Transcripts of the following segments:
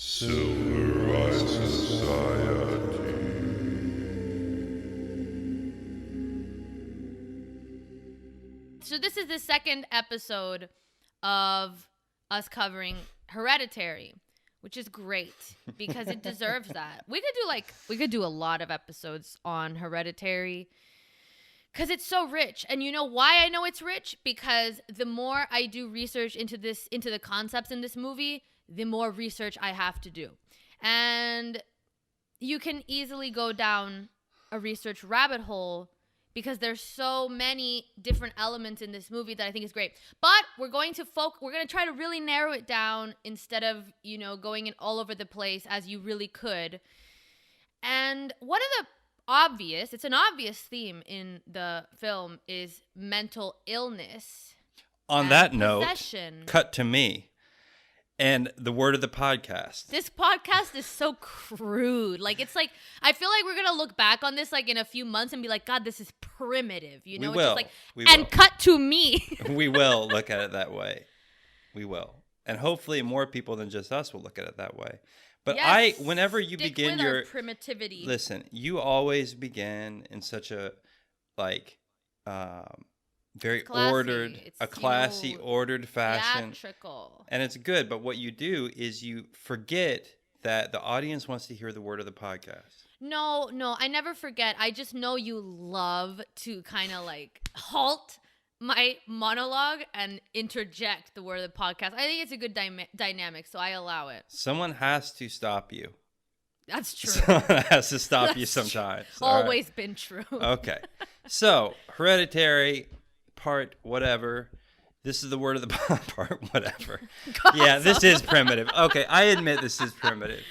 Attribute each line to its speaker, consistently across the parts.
Speaker 1: Silverized Society.
Speaker 2: So this is the second episode of us covering Hereditary, which is great because it deserves that. We could do a lot of episodes on Hereditary because it's so rich. And you know why I know it's rich? Because the more I do research into the concepts in this movie, the more research I have to do. And you can easily go down a research rabbit hole because there's so many different elements in this movie that I think is great. But we're going to try to really narrow it down instead of, going in all over the place as you really could. And one of it's an obvious theme in the film is mental illness.
Speaker 3: On that
Speaker 2: possession.
Speaker 3: Note, cut to me. And the word of the podcast.
Speaker 2: This podcast is so crude. I feel like we're going to look back on this in a few months and be like, God, this is primitive. We
Speaker 3: will.
Speaker 2: Cut to me.
Speaker 3: We will look at it that way. We will. And hopefully more people than just us will look at it that way. But
Speaker 2: yes,
Speaker 3: whenever you begin
Speaker 2: with
Speaker 3: your
Speaker 2: our primitivity.
Speaker 3: Listen, you always begin in such a very ordered,
Speaker 2: it's
Speaker 3: classy, ordered fashion.
Speaker 2: Theatrical.
Speaker 3: And it's good, but what you do is you forget that the audience wants to hear the word of the podcast.
Speaker 2: No, I never forget. I just know you love to kind of halt my monologue and interject the word of the podcast. I think it's a good dynamic, so I allow it.
Speaker 3: Someone has to stop you.
Speaker 2: That's true.
Speaker 3: Someone has to stop you sometimes.
Speaker 2: Always right. Been true.
Speaker 3: Okay. So, Hereditary, part whatever. This is the word of the part whatever. Yeah, this is primitive. Okay, I admit this is primitive.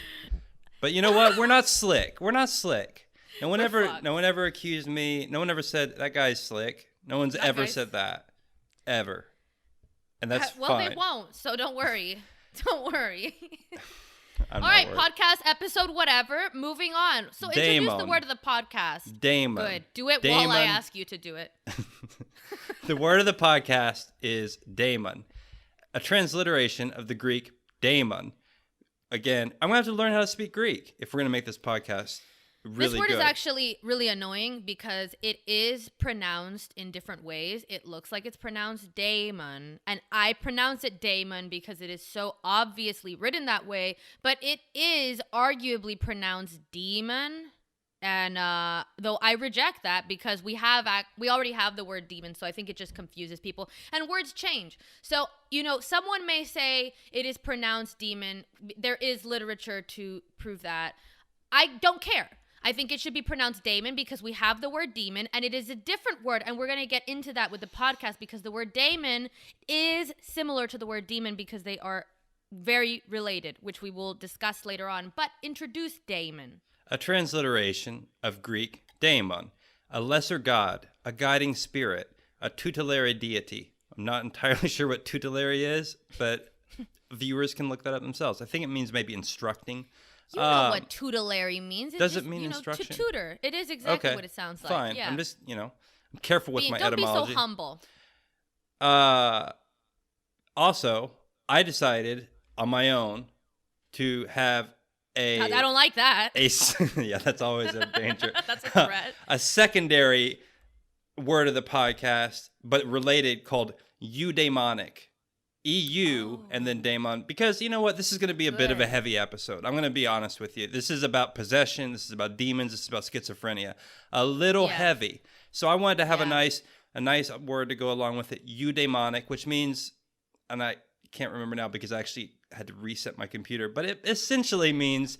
Speaker 3: But you know what? We're not slick. No one ever accused me. No one ever said that guy's slick. No one's ever said that. Ever. And that's fine.
Speaker 2: Well, they won't, so don't worry. Don't worry.
Speaker 3: All
Speaker 2: right, podcast episode whatever. Moving on. So
Speaker 3: Daemon.
Speaker 2: Introduce the word of the podcast.
Speaker 3: Daemon.
Speaker 2: Good. Do it
Speaker 3: Daemon.
Speaker 2: while I ask you to do it.
Speaker 3: The word of the podcast is Daemon, a transliteration of the Greek daemon. Again, I'm going to have to learn how to speak Greek if we're going to make this podcast really
Speaker 2: This word
Speaker 3: good.
Speaker 2: is actually really annoying because it is pronounced in different ways. It looks like it's pronounced Daemon, and I pronounce it Daemon because it is so obviously written that way, but it is arguably pronounced demon. And though I reject that because we already have the word demon, so I think it just confuses people. And words change. So, someone may say it is pronounced demon. There is literature to prove that. I don't care. I think it should be pronounced Daemon because we have the word demon, and it is a different word, and we're going to get into that with the podcast because the word Daemon is similar to the word demon because they are very related, which we will discuss later on. But introduce Daemon.
Speaker 3: A transliteration of Greek daemon, a lesser god, a guiding spirit, a tutelary deity. I'm not entirely sure what tutelary is, but viewers can look that up themselves. I think it means maybe instructing.
Speaker 2: You know what tutelary means.
Speaker 3: Does it mean instruction?
Speaker 2: To tutor. It is exactly what it sounds like.
Speaker 3: Fine.
Speaker 2: Yeah.
Speaker 3: I'm just, I'm careful with my etymology.
Speaker 2: Don't be so humble.
Speaker 3: Also, I decided on my own to have
Speaker 2: I don't like that.
Speaker 3: Yeah, that's always a danger.
Speaker 2: That's a threat.
Speaker 3: A secondary word of the podcast, but related, called eudaimonic. EU and then daemon. Because you know what? This is going to be a bit of a heavy episode. I'm going to be honest with you. This is about possession. This is about demons. This is about schizophrenia. A little heavy. So I wanted to have a nice word to go along with it. Eudaimonic, which means, and I can't remember now because I actually had to reset my computer, but it essentially means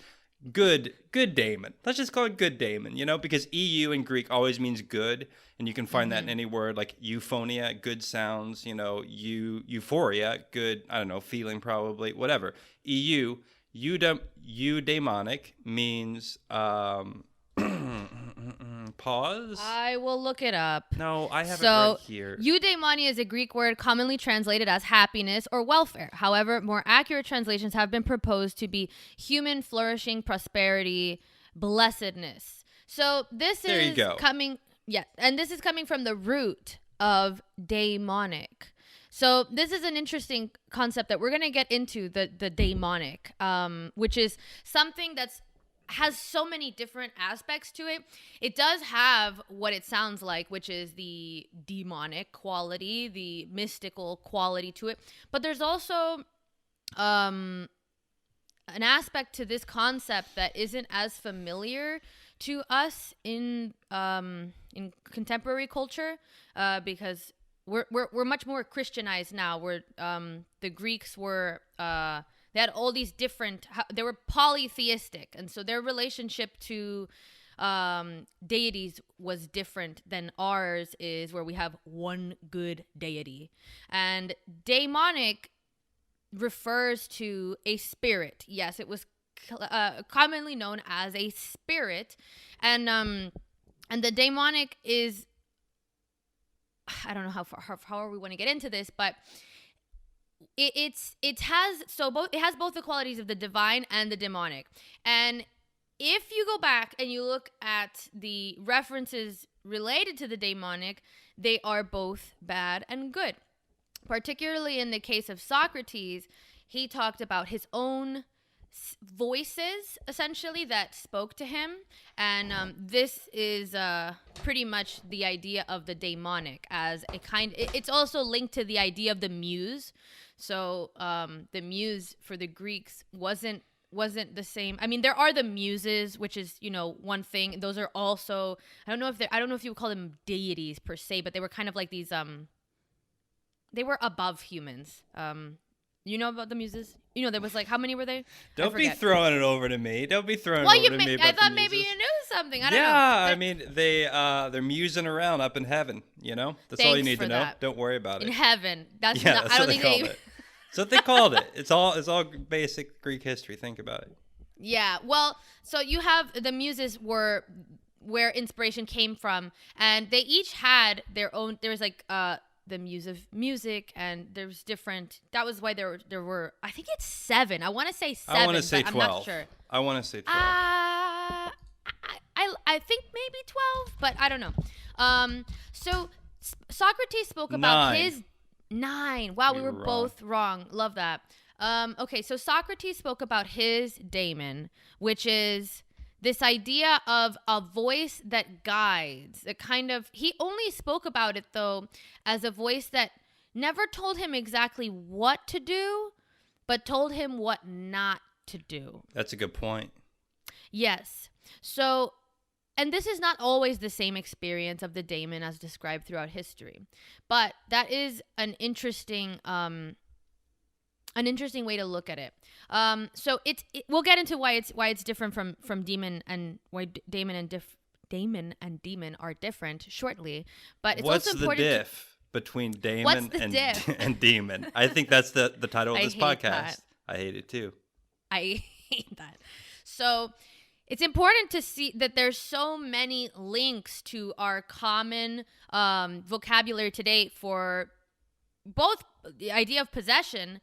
Speaker 3: good daemon. Let's just call it good daemon, because EU in Greek always means good, and you can find that in any word, like euphonia, good sounds, euphoria, good, I don't know, feeling probably, whatever. Eudaimonic means pause.
Speaker 2: I will look it up.
Speaker 3: No, I have it right here.
Speaker 2: Eudaimonia is a Greek word commonly translated as happiness or welfare. However, more accurate translations have been proposed to be human flourishing, prosperity, blessedness. So this
Speaker 3: there
Speaker 2: is
Speaker 3: you go.
Speaker 2: coming, and this is coming from the root of daemonic. So this is an interesting concept that we're going to get into, the demonic, which is something that's has so many different aspects to it. It does have what it sounds like, which is the demonic quality, the mystical quality to it. But there's also an aspect to this concept that isn't as familiar to us in contemporary culture, because we're much more Christianized now. We're the Greeks were they had all these different, they were polytheistic, and so their relationship to deities was different than ours is, where we have one good deity. And demonic refers to a spirit. Yes, it was commonly known as a spirit, and the demonic is, I don't know how far we want to get into this, but it has both the qualities of the divine and the demonic. And if you go back and you look at the references related to the demonic, they are both bad and good. Particularly in the case of Socrates, he talked about his own voices, essentially, that spoke to him. And this is pretty much the idea of the demonic as a kind. It's also linked to the idea of the muse. So the muse for the Greeks wasn't the same. I mean, there are the muses, which is, one thing. Those are also, I don't know if you would call them deities per se, but they were kind of like these they were above humans. You know about the muses? There was like, how many were they?
Speaker 3: Don't be throwing it over to me. Don't be throwing it over to me about
Speaker 2: I thought
Speaker 3: the
Speaker 2: maybe
Speaker 3: muses.
Speaker 2: you knew something. I don't know.
Speaker 3: Yeah, I mean, they're musing around up in heaven, That's all you need to know.
Speaker 2: that.
Speaker 3: Don't worry about it.
Speaker 2: In heaven. That's
Speaker 3: Yeah,
Speaker 2: not,
Speaker 3: that's
Speaker 2: I
Speaker 3: what
Speaker 2: don't
Speaker 3: they
Speaker 2: think
Speaker 3: called it. That's what they called it. It's all basic Greek history. Think about it.
Speaker 2: Yeah, well, so you have the muses were where inspiration came from, and they each had their own. There was like the muse of music, and there's different. That was why there were. I think it's 7. I want to say 7.
Speaker 3: I want to say 12.
Speaker 2: I'm not sure.
Speaker 3: I want to say 12.
Speaker 2: I think maybe 12, but I don't know. So Socrates spoke about
Speaker 3: 9.
Speaker 2: his 9. Wow, we were
Speaker 3: wrong.
Speaker 2: both wrong. Love that. Okay, so Socrates spoke about his daemon, which is this idea of a voice that guides. He only spoke about it, though, as a voice that never told him exactly what to do, but told him what not to do.
Speaker 3: That's a good point.
Speaker 2: Yes. So, and this is not always the same experience of the daemon as described throughout history, but that is an interesting way to look at it. So we'll get into why it's different from demon, and why Daemon and demon are different shortly. But it's
Speaker 3: What's
Speaker 2: also
Speaker 3: the
Speaker 2: important.
Speaker 3: diff between Daemon
Speaker 2: diff?
Speaker 3: and demon? I think that's the title of
Speaker 2: I
Speaker 3: this
Speaker 2: hate
Speaker 3: podcast.
Speaker 2: that.
Speaker 3: I hate it too.
Speaker 2: I hate that. So it's important to see that there's so many links to our common vocabulary today for both the idea of possession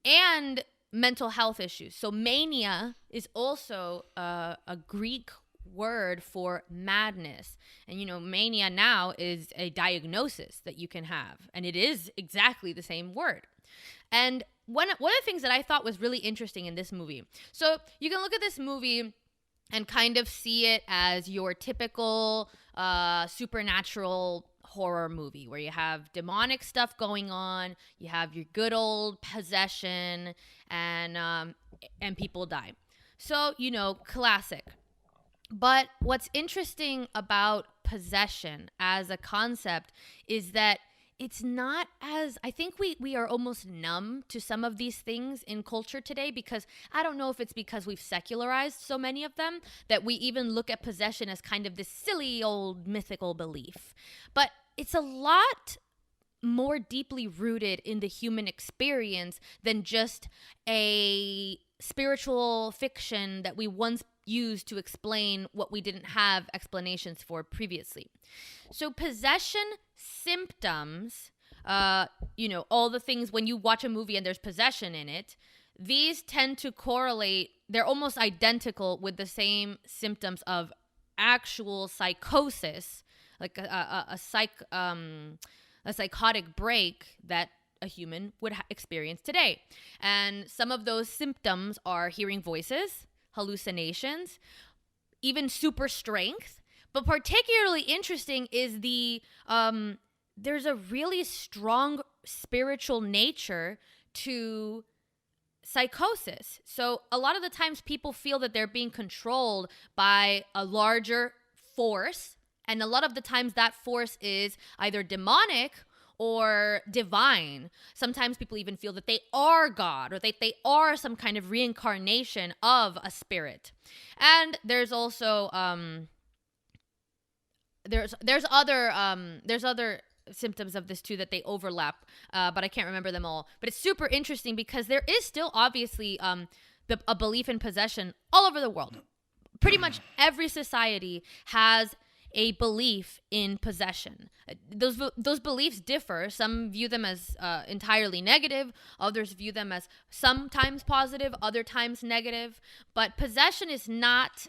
Speaker 2: and mental health issues. So mania is also a Greek word for madness. And, mania now is a diagnosis that you can have. And it is exactly the same word. And one of the things that I thought was really interesting in this movie. So you can look at this movie and kind of see it as your typical supernatural horror movie where you have demonic stuff going on, you have your good old possession, and people die. So, classic. But what's interesting about possession as a concept is that it's not as, I think we are almost numb to some of these things in culture today, because I don't know if it's because we've secularized so many of them that we even look at possession as kind of this silly old mythical belief. But it's a lot more deeply rooted in the human experience than just a spiritual fiction that we once used to explain what we didn't have explanations for previously. So possession symptoms, all the things when you watch a movie and there's possession in it, these tend to correlate. They're almost identical with the same symptoms of actual psychosis, like a psychotic break that a human would experience today. And some of those symptoms are hearing voices, hallucinations, even super strength. But particularly interesting is there's a really strong spiritual nature to psychosis. So a lot of the times people feel that they're being controlled by a larger force. And a lot of the times that force is either demonic or divine. Sometimes people even feel that they are God, or they are some kind of reincarnation of a spirit. And there's also there's other symptoms of this too that they overlap, but I can't remember them all. But it's super interesting because there is still obviously a belief in possession all over the world. Pretty much every society has a belief in possession. Those beliefs differ. Some view them as entirely negative. Others view them as sometimes positive, other times negative. But possession is not,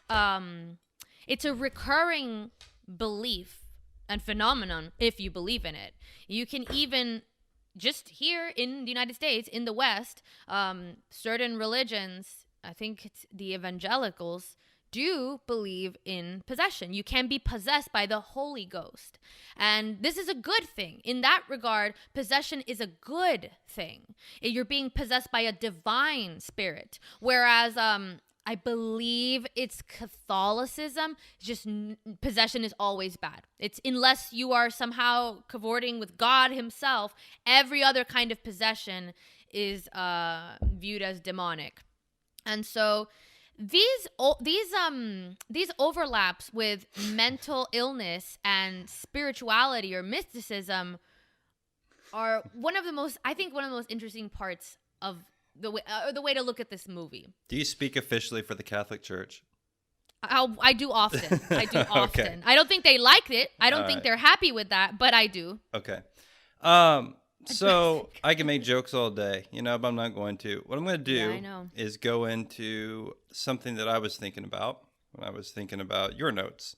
Speaker 2: it's a recurring belief and phenomenon if you believe in it. You can even, just here in the United States, in the West, certain religions, I think it's the evangelicals, do believe in possession. You can be possessed by the Holy Ghost. And this is a good thing. In that regard, possession is a good thing. You're being possessed by a divine spirit. Whereas I believe it's Catholicism, just possession is always bad. It's unless you are somehow cavorting with God himself, every other kind of possession is viewed as demonic. And so these overlaps with mental illness and spirituality or mysticism are one of the most interesting parts of the way to look at this movie.
Speaker 3: Do you speak officially for the Catholic Church?
Speaker 2: I do often.
Speaker 3: Okay.
Speaker 2: I don't think they liked it. I don't think they're happy with that, but I do.
Speaker 3: Okay. So I can make jokes all day, but I'm not going to. What I'm going to do is go into something that I was thinking about when I was thinking about your notes.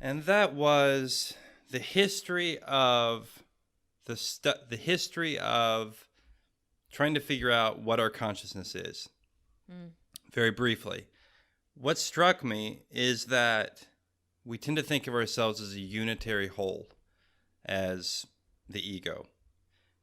Speaker 3: And that was the history of the history of trying to figure out what our consciousness is. Very briefly. What struck me is that we tend to think of ourselves as a unitary whole, as the ego.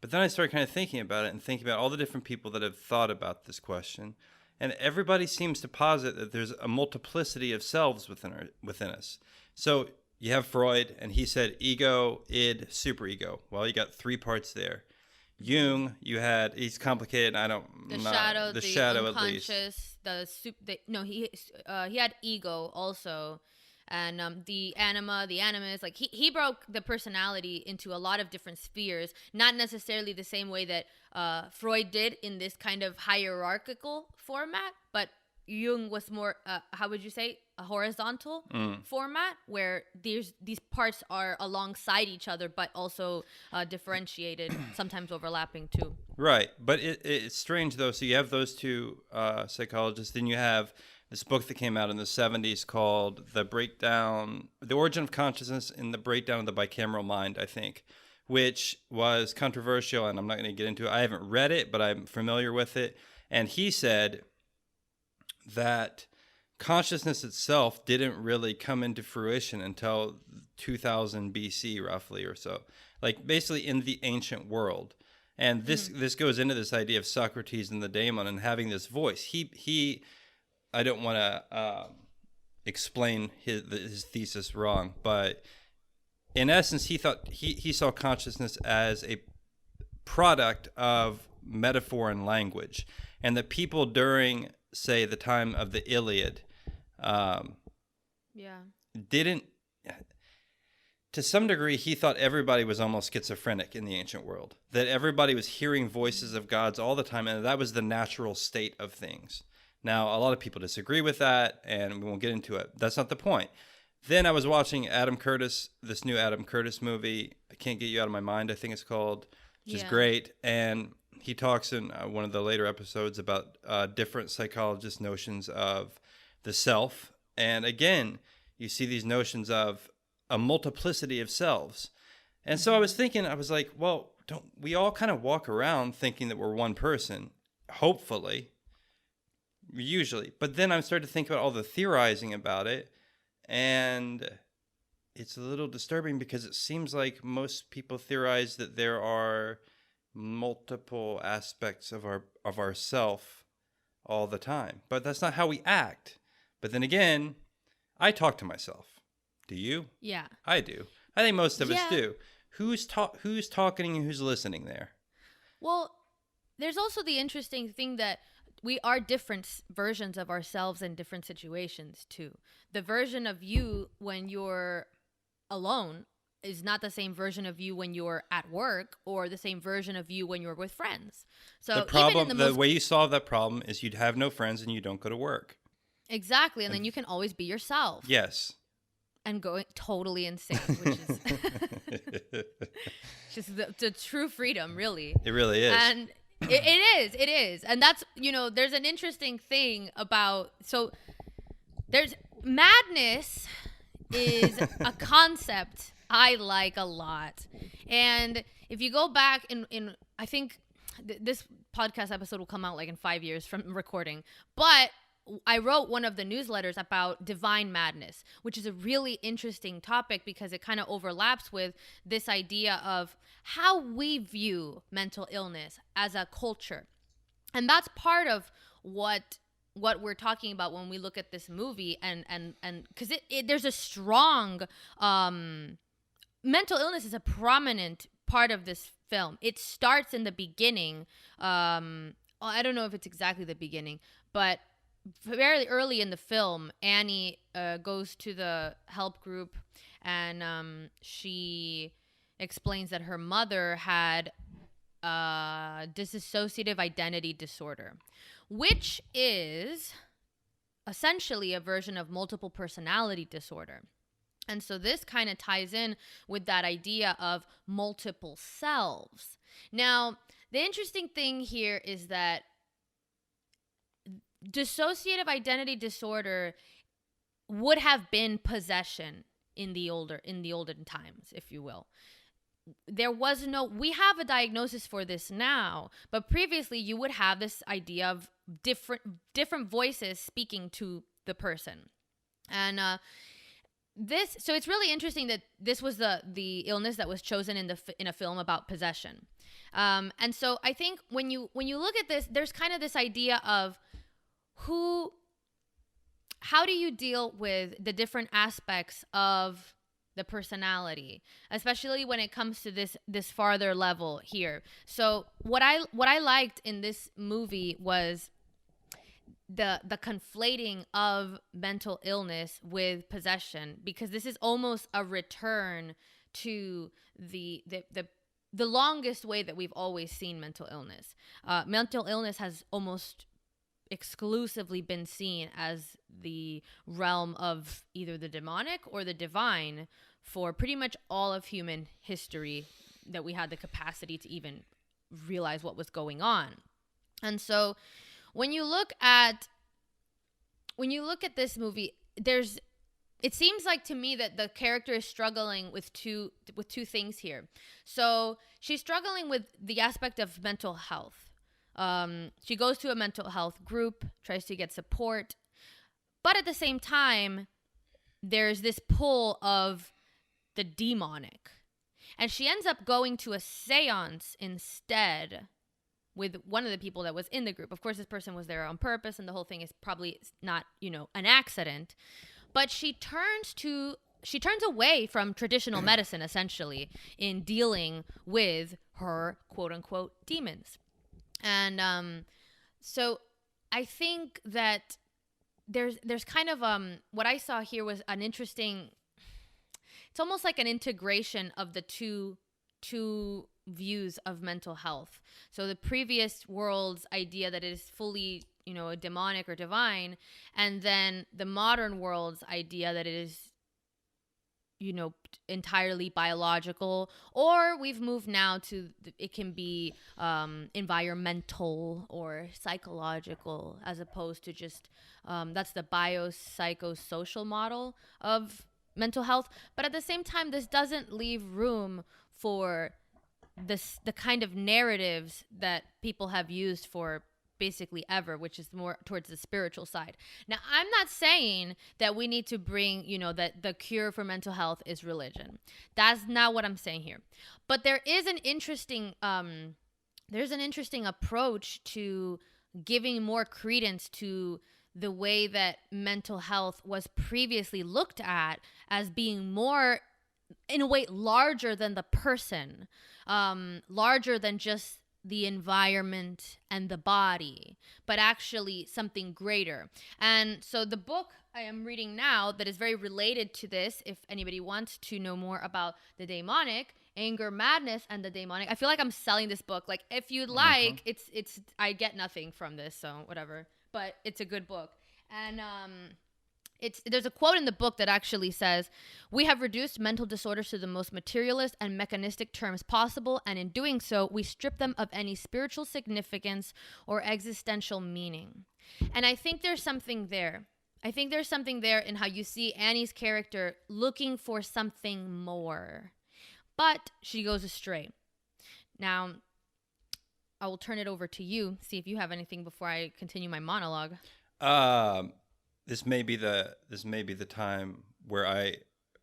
Speaker 3: But then I started kind of thinking about it and thinking about all the different people that have thought about this question. And everybody seems to posit that there's a multiplicity of selves within us. So you have Freud, and he said ego, id, superego. Well, you got 3 parts there. Jung, he's complicated.
Speaker 2: The shadow,
Speaker 3: unconscious,
Speaker 2: at least. He had ego also. And the anima, the animus, like he broke the personality into a lot of different spheres, not necessarily the same way that Freud did in this kind of hierarchical format, but Jung was more, how would you say, a horizontal format where these parts are alongside each other, but also differentiated, sometimes overlapping too. Right,
Speaker 3: but it's strange though. So you have those 2 psychologists, then you have this book that came out in the 70s called The Origin of Consciousness and the Breakdown of the Bicameral Mind, I think, which was controversial, and I'm not going to get into it. I haven't read it, but I'm familiar with it. And he said that consciousness itself didn't really come into fruition until 2000 BC, roughly, or so. Like, basically in the ancient world. And this goes into this idea of Socrates and the Daemon and having this voice. He I don't want to explain his thesis wrong, but in essence, he thought he saw consciousness as a product of metaphor and language, and that people during, say, the time of the Iliad, didn't. To some degree, he thought everybody was almost schizophrenic in the ancient world. That everybody was hearing voices of gods all the time, and that was the natural state of things. Now, a lot of people disagree with that, and we won't get into it. That's not the point. Then I was watching this new Adam Curtis movie, I Can't Get You Out of My Mind, I think it's called, which is great. And he talks in one of the later episodes about different psychologists' notions of the self. And again, you see these notions of a multiplicity of selves. And so I was thinking, I was like, well, don't we all kind of walk around thinking that we're one person? Hopefully, usually. But then I started to think about all the theorizing about it, and it's a little disturbing because it seems like most people theorize that there are multiple aspects of our self all the time. But that's not how we act. But then again, I talk to myself. Do you?
Speaker 2: Yeah.
Speaker 3: I do. I think most of us
Speaker 2: Yeah.
Speaker 3: do. Who's talking and who's listening there?
Speaker 2: Well, there's also the interesting thing that we are different versions of ourselves in different situations too. The version of you when you're alone is not the same version of you when you're at work or the same version of you when you're with friends. So
Speaker 3: The problem,
Speaker 2: even in
Speaker 3: the way you solve that problem is you'd have no friends and you don't go to work.
Speaker 2: Exactly, and then you can always be yourself.
Speaker 3: Yes.
Speaker 2: And go totally insane, which is just the true freedom, really.
Speaker 3: It really is.
Speaker 2: And it is. And that's, there's an interesting thing about, so there's madness is a concept I like a lot. And if you go back in I think this podcast episode will come out like in 5 years from recording, but I wrote one of the newsletters about divine madness, which is a really interesting topic because it kind of overlaps with this idea of how we view mental illness as a culture. And that's part of what we're talking about when we look at this movie, and because there's a strong mental illness is a prominent part of this film. It starts in the beginning. I don't know if it's exactly the beginning, but very early in the film, Annie goes to the help group, and she explains that her mother had dissociative identity disorder, which is essentially a version of multiple personality disorder. And so this kind of ties in with that idea of multiple selves. Now, the interesting thing here is that dissociative identity disorder would have been possession in the olden times, if you will. We have a diagnosis for this now, but previously you would have this idea of different voices speaking to the person. And so it's really interesting that this was the illness that was chosen in a film about possession. And so I think when you look at this, there's kind of this idea of how do you deal with the different aspects of the personality, especially when it comes to this farther level here. So what I liked in this movie was the conflating of mental illness with possession, because this is almost a return to the longest way that we've always seen mental illness. Mental illness has almost exclusively been seen as the realm of either the demonic or the divine for pretty much all of human history that we had the capacity to even realize what was going on. And so when you look at this movie, it seems like to me that the character is struggling with two things here. So she's struggling with the aspect of mental health. She goes to a mental health group, tries to get support, but at the same time, there's this pull of the demonic. And she ends up going to a seance instead with one of the people that was in the group. Of course, this person was there on purpose, and the whole thing is probably not, an accident. But she turns away from traditional medicine, essentially, in dealing with her quote-unquote demons. And so I think that there's kind of what I saw here was an interesting, it's almost like an integration of the two views of mental health. So the previous world's idea that it is fully, demonic or divine, and then the modern world's idea that it is, entirely biological, or we've moved now to it can be environmental or psychological, as opposed to just that's the biopsychosocial model of mental health. But at the same time, this doesn't leave room for the kind of narratives that people have used for basically ever, which is more towards the spiritual side. Now, I'm not saying that we need to bring, that the cure for mental health is religion. That's not what I'm saying here. But there is an interesting approach to giving more credence to the way that mental health was previously looked at as being more, in a way, larger than the person, larger than just the environment and the body, but actually something greater. And so the book I am reading now that is very related to this, if anybody wants to know more about the demonic, anger, madness, and the demonic. I feel like I'm selling this book. Like, if you'd like, it's I get nothing from this, so whatever. But it's a good book. And there's a quote in the book that actually says, "We have reduced mental disorders to the most materialist and mechanistic terms possible, and in doing so, we strip them of any spiritual significance or existential meaning." And I think there's something there. I think there's something there in how you see Annie's character looking for something more. But she goes astray. Now, I will turn it over to you, see if you have anything before I continue my monologue.
Speaker 3: This may be the time where I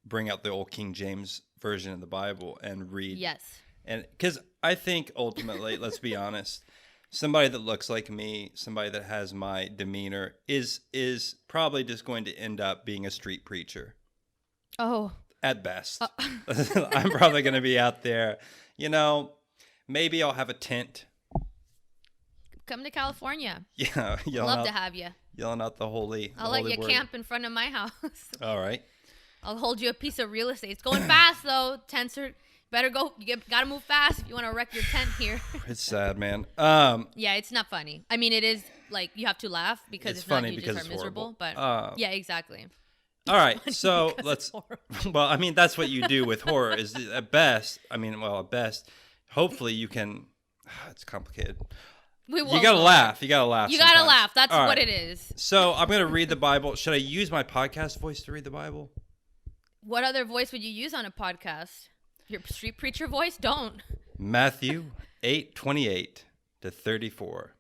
Speaker 3: bring out the old King James version of the Bible and read.
Speaker 2: Yes.
Speaker 3: And because I think ultimately, let's be honest, somebody that looks like me, somebody that has my demeanor is probably just going to end up being a street preacher.
Speaker 2: Oh.
Speaker 3: At best. I'm probably going to be out there, maybe I'll have a tent.
Speaker 2: Come to California.
Speaker 3: Yeah.
Speaker 2: Love to have you.
Speaker 3: Yelling out the holy
Speaker 2: I'll let you camp in front of my house.
Speaker 3: All right.
Speaker 2: I'll hold you a piece of real estate. It's going fast, though. Tents are better go. Gotta move fast if you want to wreck your tent here.
Speaker 3: It's sad, man.
Speaker 2: Yeah, it's not funny. I mean, it is like you have to laugh because
Speaker 3: it's
Speaker 2: if
Speaker 3: funny
Speaker 2: not, you
Speaker 3: because
Speaker 2: just are
Speaker 3: it's
Speaker 2: miserable.
Speaker 3: horrible.
Speaker 2: But yeah, exactly.
Speaker 3: All right, so let's.
Speaker 2: Well,
Speaker 3: I mean, that's what you do with horror. Is at best. Hopefully, you can. It's complicated.
Speaker 2: You
Speaker 3: gotta laugh. You gotta laugh.
Speaker 2: You
Speaker 3: sometimes.
Speaker 2: gotta laugh. That's
Speaker 3: All
Speaker 2: what
Speaker 3: right.
Speaker 2: it is.
Speaker 3: So I'm gonna read the Bible. Should I use my podcast voice to read the Bible?
Speaker 2: What other voice would you use on a podcast? Your street preacher voice? Don't.
Speaker 3: Matthew 8:28 to 34,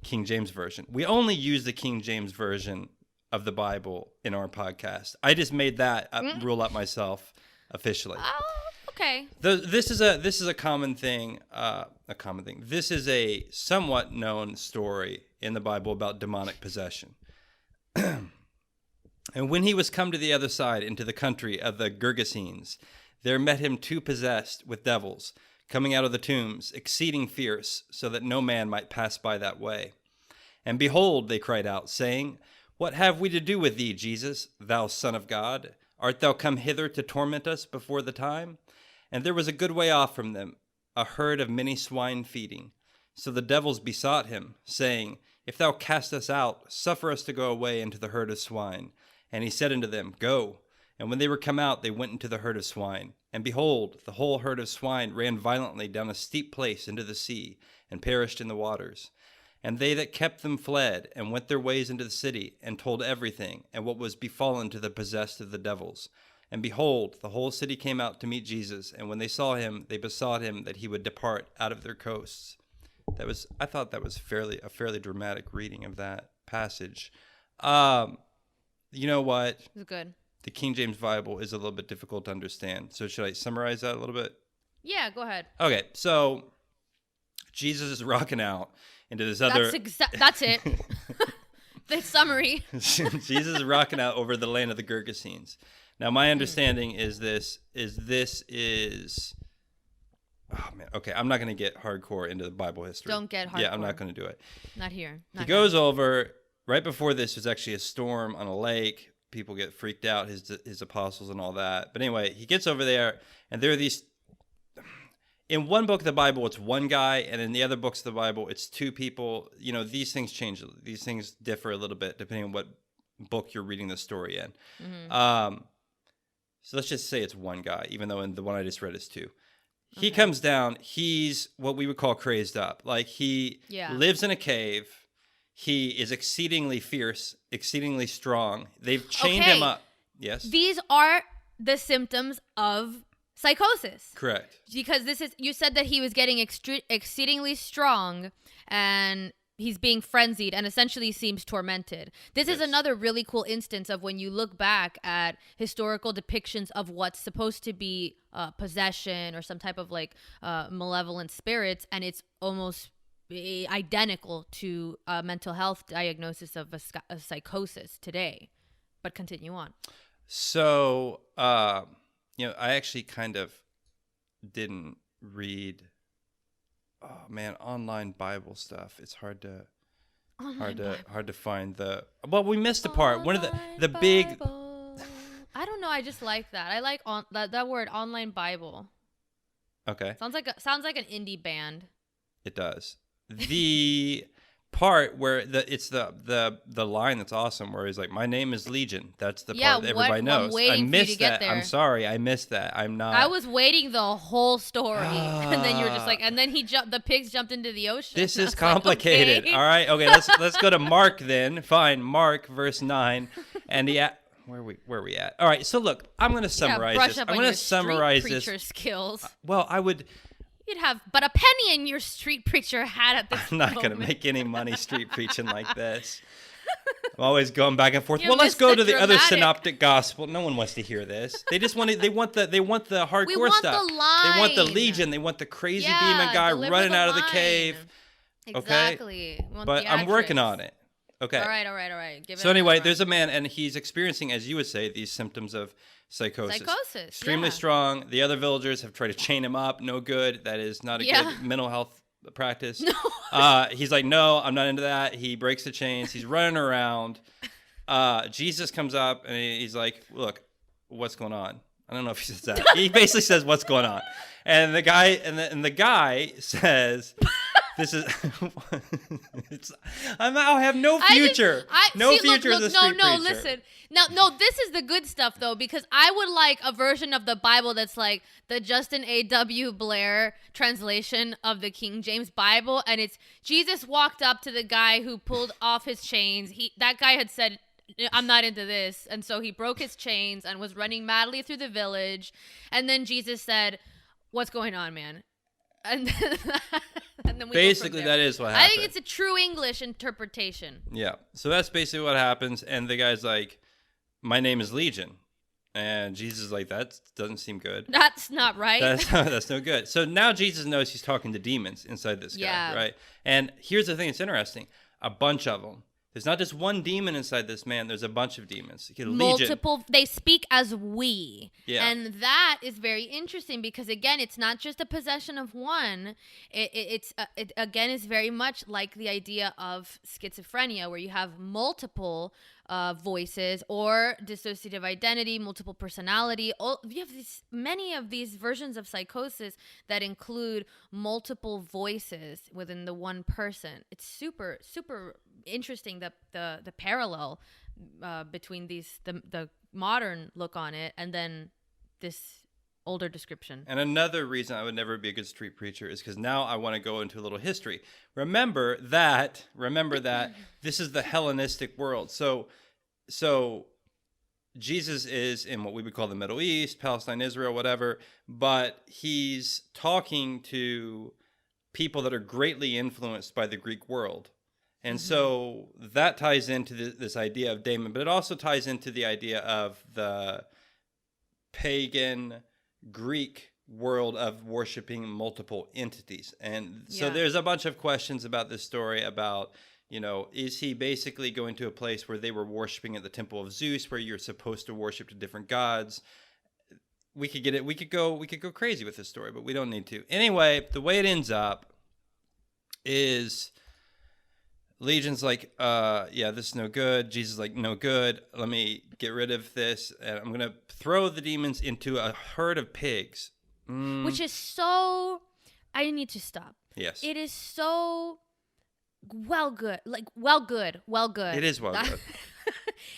Speaker 3: King James version. We only use the King James version of the Bible in our podcast. I just made that rule up myself officially.
Speaker 2: Oh, okay.
Speaker 3: This is a common thing. This is a somewhat known story in the Bible about demonic possession. And when he was come to the other side into the country of the Gergesenes, there met him two possessed with devils, coming out of the tombs, exceeding fierce, so that no man might pass by that way. And behold, they cried out, saying, What have we to do with thee, Jesus, thou Son of God? Art thou come hither to torment us before the time? And there was a good way off from them a herd of many swine feeding. So the devils besought him, saying, If thou cast us out, suffer us to go away into the herd of swine. And he said unto them, Go. And when they were come out, they went into the herd of swine. And behold, the whole herd of swine ran violently down a steep place into the sea, and perished in the waters. And they that kept them fled, and went their ways into the city, and told everything, and what was befallen to the possessed of the devils. And behold, the whole city came out to meet Jesus, and when they saw him, they besought him that he would depart out of their coasts. I thought that was a fairly dramatic reading of that passage. You know what?
Speaker 2: It was good.
Speaker 3: The King James Bible is a little bit difficult to understand. So should I summarize that a little bit?
Speaker 2: Yeah, go ahead.
Speaker 3: Okay, so Jesus is rocking out into this other...
Speaker 2: That's it. The summary.
Speaker 3: Jesus is rocking out over the land of the Gergesenes. Now, my understanding is this is... Oh, man. Okay, I'm not going to get hardcore into the Bible history.
Speaker 2: Don't get hardcore.
Speaker 3: Yeah, I'm not going to do it.
Speaker 2: Not here.
Speaker 3: He goes over... Right before this was actually a storm on a lake. People get freaked out, his apostles and all that. But anyway, he gets over there, and there are these... In one book of the Bible, it's one guy, and in the other books of the Bible, it's two people. You know, these things change. These things differ a little bit depending on what book you're reading the story in. Mm-hmm. So let's just say it's one guy, even though in the one I just read is two. He comes down. He's what we would call crazed up. Like he lives in a cave. He is exceedingly fierce, exceedingly strong. They've chained him up. Yes.
Speaker 2: These are the symptoms of Psychosis.
Speaker 3: Correct.
Speaker 2: Because you said that he was getting exceedingly strong and he's being frenzied and essentially seems tormented. This is another really cool instance of when you look back at historical depictions of what's supposed to be possession or some type of like malevolent spirits, and it's almost identical to a mental health diagnosis of a psychosis today. But continue on.
Speaker 3: So, I actually kind of didn't read, online Bible stuff. It's hard to find we missed a part. One of the big.
Speaker 2: I don't know. I just like that. I like that word, online Bible.
Speaker 3: Okay.
Speaker 2: Sounds like an indie band.
Speaker 3: It does. The part where it's the line that's awesome, where he's like, "My name is Legion." That's the part that everybody knows. I missed that. I'm sorry, I missed that. I'm not.
Speaker 2: I was waiting the whole story, and then you were just like, and then the pigs jumped into the ocean.
Speaker 3: This is complicated. Like, okay. All right, okay. Let's go to Mark then. Fine, Mark verse 9, and where are we at? All right. So look, I'm going to summarize this. I'm going to summarize this.
Speaker 2: Preacher skills.
Speaker 3: Well, I would.
Speaker 2: You'd have but a penny in your street preacher hat at this
Speaker 3: I'm not going to make any money street preaching like this. I'm always going back and forth. Well, let's go to the other synoptic gospel. No one wants to hear this. They just want the hardcore stuff. They want the Legion. They want the crazy demon guy running out of the cave.
Speaker 2: Exactly.
Speaker 3: Okay? But I'm working on it. Okay.
Speaker 2: All right.
Speaker 3: So anyway, there's a man, and he's experiencing, as you would say, these symptoms of psychosis. Extremely strong. The other villagers have tried to chain him up. No good. That is not a good mental health practice. No. He's like, no, I'm not into that. He breaks the chains. He's running around. Jesus comes up, and he's like, look, what's going on? I don't know if he says that. He basically says, what's going on? And the guy says... This is. I have no future. No future as a street preacher.
Speaker 2: Listen. No. This is the good stuff though, because I would like a version of the Bible that's like the Justin A.W. Blair translation of the King James Bible, and it's Jesus walked up to the guy who pulled off his chains. That guy had said, "I'm not into this," and so he broke his chains and was running madly through the village, and then Jesus said, "What's going on, man?" And then we
Speaker 3: basically that is what happened.
Speaker 2: I think it's a true English interpretation.
Speaker 3: Yeah. So that's basically what happens. And the guy's like, my name is Legion. And Jesus is like, that doesn't seem good.
Speaker 2: That's not right.
Speaker 3: That's no good. So now Jesus knows he's talking to demons inside this guy, right? And here's the thing that's interesting. A bunch of them. There's not just one demon inside this man. There's a bunch of demons.
Speaker 2: Multiple. They speak as we.
Speaker 3: Yeah.
Speaker 2: And that is very interesting because, again, it's not just a possession of one. It again, is very much like the idea of schizophrenia, where you have multiple voices, or dissociative identity, multiple personality. You have many of these versions of psychosis that include multiple voices within the one person. It's super, super interesting, the parallel between the modern look on it and then this older description.
Speaker 3: And another reason I would never be a good street preacher is because now I want to go into a little history. Remember that this is the Hellenistic world. So Jesus is in what we would call the Middle East, Palestine, Israel, whatever, but he's talking to people that are greatly influenced by the Greek world. And so that ties into this idea of Daemon, but it also ties into the idea of the pagan Greek world of worshiping multiple entities. And so there's a bunch of questions about this story about, is he basically going to a place where they were worshiping at the temple of Zeus, where you're supposed to worship to different gods? We could get it. We could go crazy with this story, but we don't need to. Anyway, the way it ends up is Legion's like, this is no good. Jesus is like, no good. Let me get rid of this. And I'm going to throw the demons into a herd of pigs.
Speaker 2: Which is so... I need to stop.
Speaker 3: Yes.
Speaker 2: It is so well good. It is well good.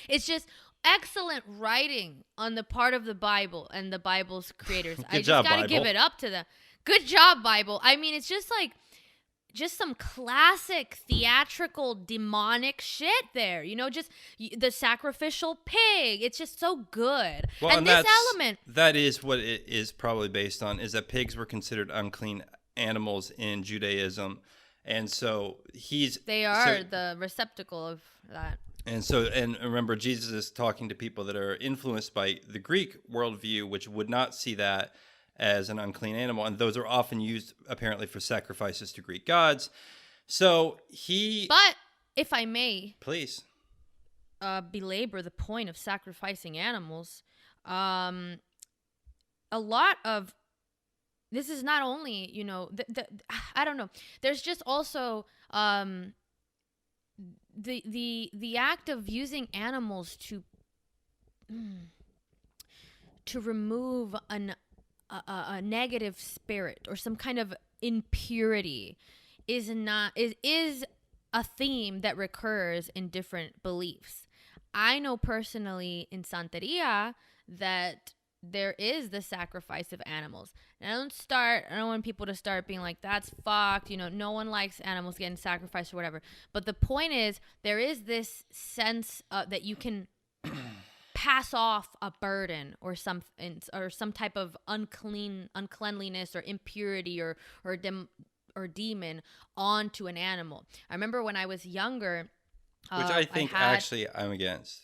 Speaker 2: It's just excellent writing on the part of the Bible and the Bible's creators. I just got to give it up to them. Good job, Bible. I mean, it's just like... just some classic theatrical demonic shit there. You know, just the sacrificial pig. It's just so good.
Speaker 3: Well,
Speaker 2: and this element.
Speaker 3: That is what it is probably based on, is that pigs were considered unclean animals in Judaism. And so they are
Speaker 2: the receptacle of that.
Speaker 3: And remember, Jesus is talking to people that are influenced by the Greek worldview, which would not see that as an unclean animal. And those are often used, apparently, for sacrifices to Greek gods. So
Speaker 2: But, if I may...
Speaker 3: Please.
Speaker 2: Belabor the point of sacrificing animals. A lot of... This is not only, you know... I don't know. There's just also... The act of using animals to remove a negative spirit or some kind of impurity is a theme that recurs in different beliefs. I know personally in Santeria that there is the sacrifice of animals. And I don't want people to start being like, that's fucked. You know, no one likes animals getting sacrificed or whatever. But the point is, there is this sense that you can pass off a burden or some type of uncleanliness or impurity or demon onto an animal. I remember when I was younger,
Speaker 3: which I think actually I'm against.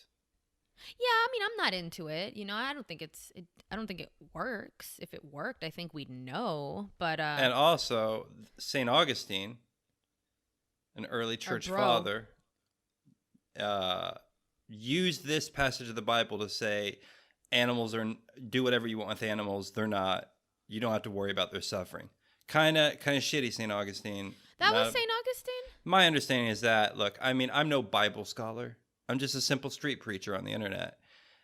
Speaker 2: Yeah, I mean, I'm not into it. You know, I don't think it works. If it worked, I think we'd know. But
Speaker 3: and also, St. Augustine, an early church father, used this passage of the Bible to say, animals do whatever you want with animals. You don't have to worry about their suffering. Kind of shitty, St. Augustine.
Speaker 2: That was St. Augustine?
Speaker 3: My understanding is that, look, I mean, I'm no Bible scholar. I'm just a simple street preacher on the internet.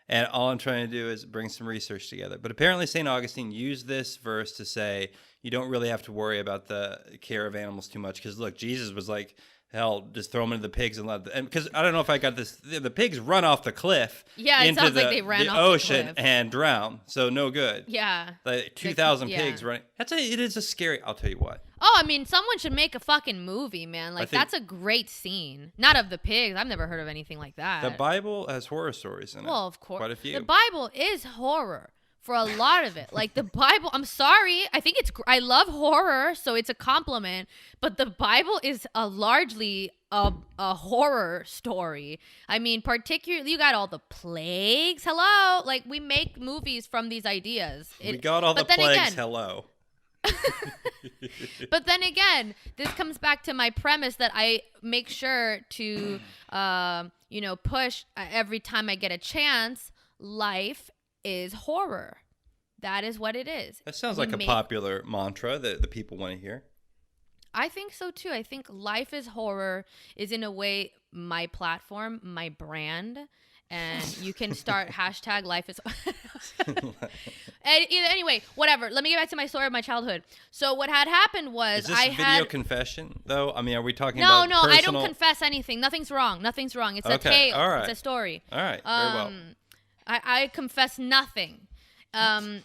Speaker 3: And all I'm trying to do is bring some research together. But apparently St. Augustine used this verse to say, you don't really have to worry about the care of animals too much. Because, look, Jesus was like, hell, just throw them into the pigs and let them... And because I don't know if I got this... The pigs run off the cliff into the ocean and drown. So no good.
Speaker 2: Yeah.
Speaker 3: Like 2,000 pigs running. It is a scary... I'll tell you what.
Speaker 2: Oh, I mean, someone should make a fucking movie, man. Like, that's a great scene. Not of the pigs. I've never heard of anything like that.
Speaker 3: The Bible has horror stories in it.
Speaker 2: Well, of course.
Speaker 3: Quite a few.
Speaker 2: The Bible is horror for a lot of it. Like, the Bible, I'm sorry. I love horror, so it's a compliment. But the Bible is largely a horror story. I mean, particularly, you got all the plagues. Hello? Like, we make movies from these ideas.
Speaker 3: We got all the plagues. Hello.
Speaker 2: But then again, this comes back to my premise that I make sure to, push every time I get a chance. Life is horror. That is what it is.
Speaker 3: That sounds like a popular mantra that the people want to hear.
Speaker 2: I think so too. I think life is horror is in a way my platform, my brand. And you can start hashtag life is... Anyway, whatever. Let me get back to my story of my childhood. So what had happened was
Speaker 3: Is this video confession, though? I mean, are we talking about
Speaker 2: No,
Speaker 3: personal...
Speaker 2: I don't confess anything. Nothing's wrong. It's a tale.
Speaker 3: All right.
Speaker 2: It's a story.
Speaker 3: All right, very well.
Speaker 2: I confess nothing.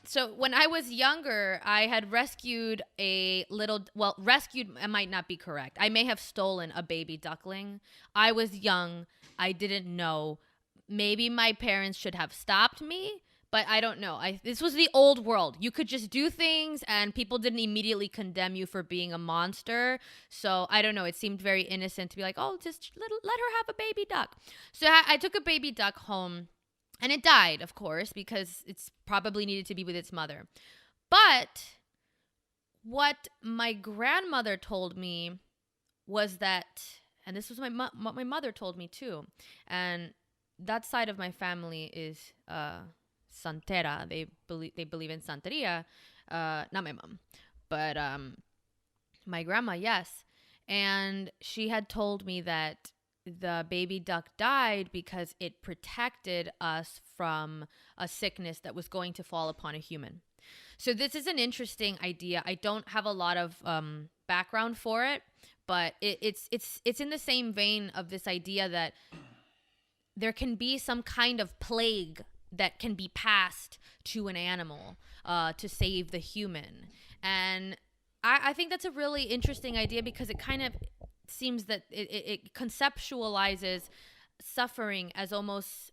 Speaker 2: So when I was younger, I had rescued rescued might not be correct. I may have stolen a baby duckling. I was young. I didn't know. Maybe my parents should have stopped me, but I don't know. This was the old world. You could just do things and people didn't immediately condemn you for being a monster. So I don't know. It seemed very innocent to be like, oh, just let her have a baby duck. So I took a baby duck home and it died, of course, because it's probably needed to be with its mother. But what my grandmother told me was that, and this was what my mother told me too, and that side of my family is Santera. They believe in Santeria. Not my mom, but my grandma, yes. And she had told me that the baby duck died because it protected us from a sickness that was going to fall upon a human. So this is an interesting idea. I don't have a lot of background for it, but it's in the same vein of this idea that there can be some kind of plague that can be passed to an animal to save the human. And I think that's a really interesting idea because it kind of seems that it conceptualizes suffering as almost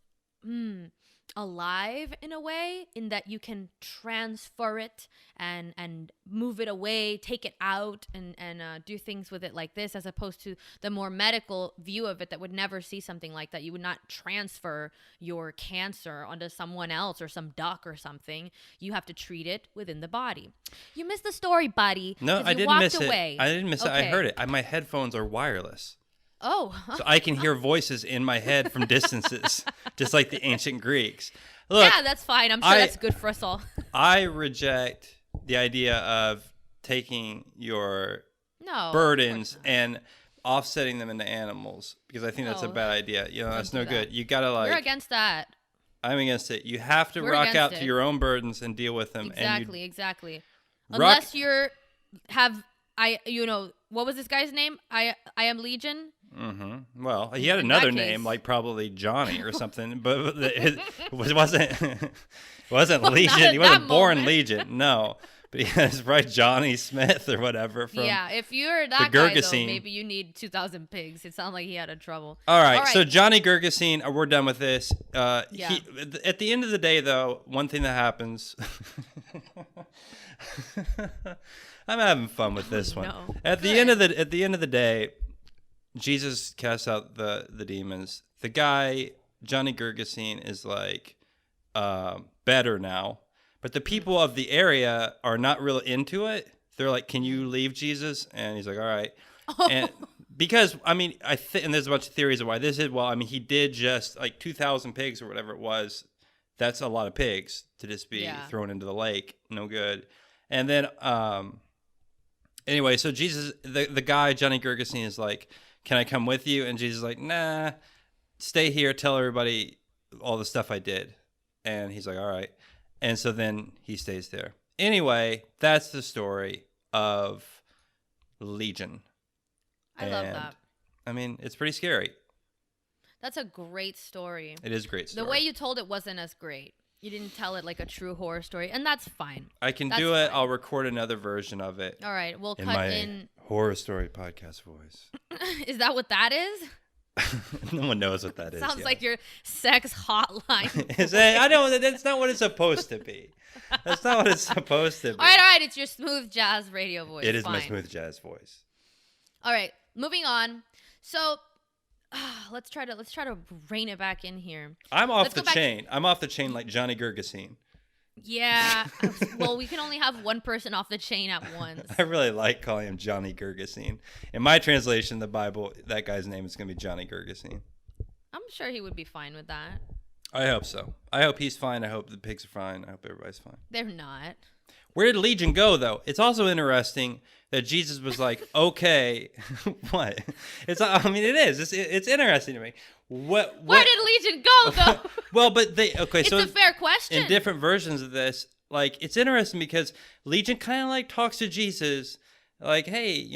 Speaker 2: alive in a way, in that you can transfer it and move it away, take it out, and do things with it like this, as opposed to the more medical view of it that would never see something like that. You would not transfer your cancer onto someone else or some duck or something. You have to treat it within the body. You missed the story, buddy.
Speaker 3: No, I didn't miss it. I didn't miss it. I
Speaker 2: Okay.
Speaker 3: heard it. My headphones are wireless.
Speaker 2: Oh.
Speaker 3: So I can hear voices in my head from distances, just like the ancient Greeks. Look,
Speaker 2: yeah, that's fine. I'm sure that's good for us all.
Speaker 3: I reject the idea of taking your
Speaker 2: No.
Speaker 3: burdens and offsetting them into animals, because I think that's a
Speaker 2: No.
Speaker 3: bad idea. You know,
Speaker 2: Don't
Speaker 3: that's
Speaker 2: do
Speaker 3: no
Speaker 2: that.
Speaker 3: good. You gotta
Speaker 2: You're
Speaker 3: like.
Speaker 2: against that.
Speaker 3: I'm against it. You have to
Speaker 2: We're
Speaker 3: rock out
Speaker 2: against
Speaker 3: to
Speaker 2: it.
Speaker 3: your own burdens and deal with them.
Speaker 2: Exactly, exactly.
Speaker 3: Rock-
Speaker 2: Unless what was this guy's name? I am Legion.
Speaker 3: Mm-hmm. Well, he had
Speaker 2: In
Speaker 3: another
Speaker 2: that
Speaker 3: name,
Speaker 2: case-
Speaker 3: like probably Johnny or something, but it wasn't wasn't
Speaker 2: Well, not
Speaker 3: Legion.
Speaker 2: at
Speaker 3: He wasn't
Speaker 2: that
Speaker 3: born
Speaker 2: moment.
Speaker 3: Legion. No, but he has right Johnny Smith or whatever from.
Speaker 2: Yeah, if you're that guy, though,
Speaker 3: Gurgasine.
Speaker 2: maybe you need 2,000 pigs. It sounded like he had a trouble.
Speaker 3: All right, so Johnny Gurgasine, we're done with this.
Speaker 2: Yeah.
Speaker 3: At the end of the day, though, one thing that happens. I'm having fun with this one.
Speaker 2: No.
Speaker 3: At the end of the day, Jesus casts out the demons. The guy, Johnny Gurgasine, is like better now, but the people of the area are not really into it. They're like, "Can you leave, Jesus?" And he's like, "All right." And because I mean, and there's a bunch of theories of why this is. Well, I mean, he did just like 2,000 pigs or whatever it was. That's a lot of pigs to just be thrown into the lake. No good. And then, anyway, so Jesus, the guy, Johnny Gurgasine, is like, "Can I come with you?" And Jesus is like, "Nah, stay here. Tell everybody all the stuff I did." And he's like, "All right." And so then he stays there. Anyway, that's the story of Legion.
Speaker 2: I love that.
Speaker 3: I mean, it's pretty scary.
Speaker 2: That's a great story.
Speaker 3: It is a great story.
Speaker 2: The way you told it wasn't as great. You didn't tell it like a true horror story, and that's fine.
Speaker 3: I can
Speaker 2: That's
Speaker 3: do it.
Speaker 2: fine.
Speaker 3: I'll record another version of it.
Speaker 2: All right, we'll
Speaker 3: in
Speaker 2: cut
Speaker 3: my
Speaker 2: in.
Speaker 3: horror story podcast voice.
Speaker 2: Is that what that is?
Speaker 3: No one knows what that is.
Speaker 2: Sounds
Speaker 3: yet.
Speaker 2: like your sex hotline.
Speaker 3: Is it? I know that's not what it's supposed to be. That's not what it's supposed to be.
Speaker 2: All right. It's your smooth jazz radio voice.
Speaker 3: It is my
Speaker 2: Fine.
Speaker 3: smooth jazz voice.
Speaker 2: All right, moving on. So let's try to rein it back in here.
Speaker 3: I'm off
Speaker 2: Let's
Speaker 3: the
Speaker 2: go back-
Speaker 3: chain. I'm off the chain like Johnny Gurgasine.
Speaker 2: Yeah. Well, we can only have one person off the chain at once.
Speaker 3: I really like calling him Johnny Gurgasine. In my translation, the Bible, that guy's name is going to be Johnny Gurgasine.
Speaker 2: I'm sure he would be fine with that.
Speaker 3: I hope so. I hope he's fine. I hope the pigs are fine. I hope everybody's fine.
Speaker 2: They're not.
Speaker 3: Where did Legion go, though? It's also interesting that Jesus was like, okay, what? I mean, it is. It's interesting to me.
Speaker 2: Where did Legion go, though?
Speaker 3: Well, but it's
Speaker 2: a fair question.
Speaker 3: In different versions of this, like, it's interesting because Legion kind of like talks to Jesus, like, hey,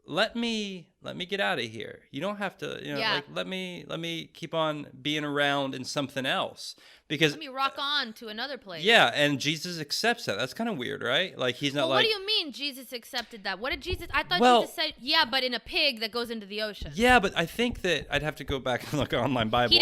Speaker 3: let me get out of here. You don't have to, like, let me keep on being around in something else. Because
Speaker 2: let me rock on to another place.
Speaker 3: Yeah, and Jesus accepts that. That's kind of weird, right? Like, he's not
Speaker 2: what
Speaker 3: like...
Speaker 2: do you mean Jesus accepted that? What did Jesus... I thought Jesus said, yeah, but in a pig that goes into the ocean.
Speaker 3: Yeah, but I think that... I'd have to go back and look at online Bible.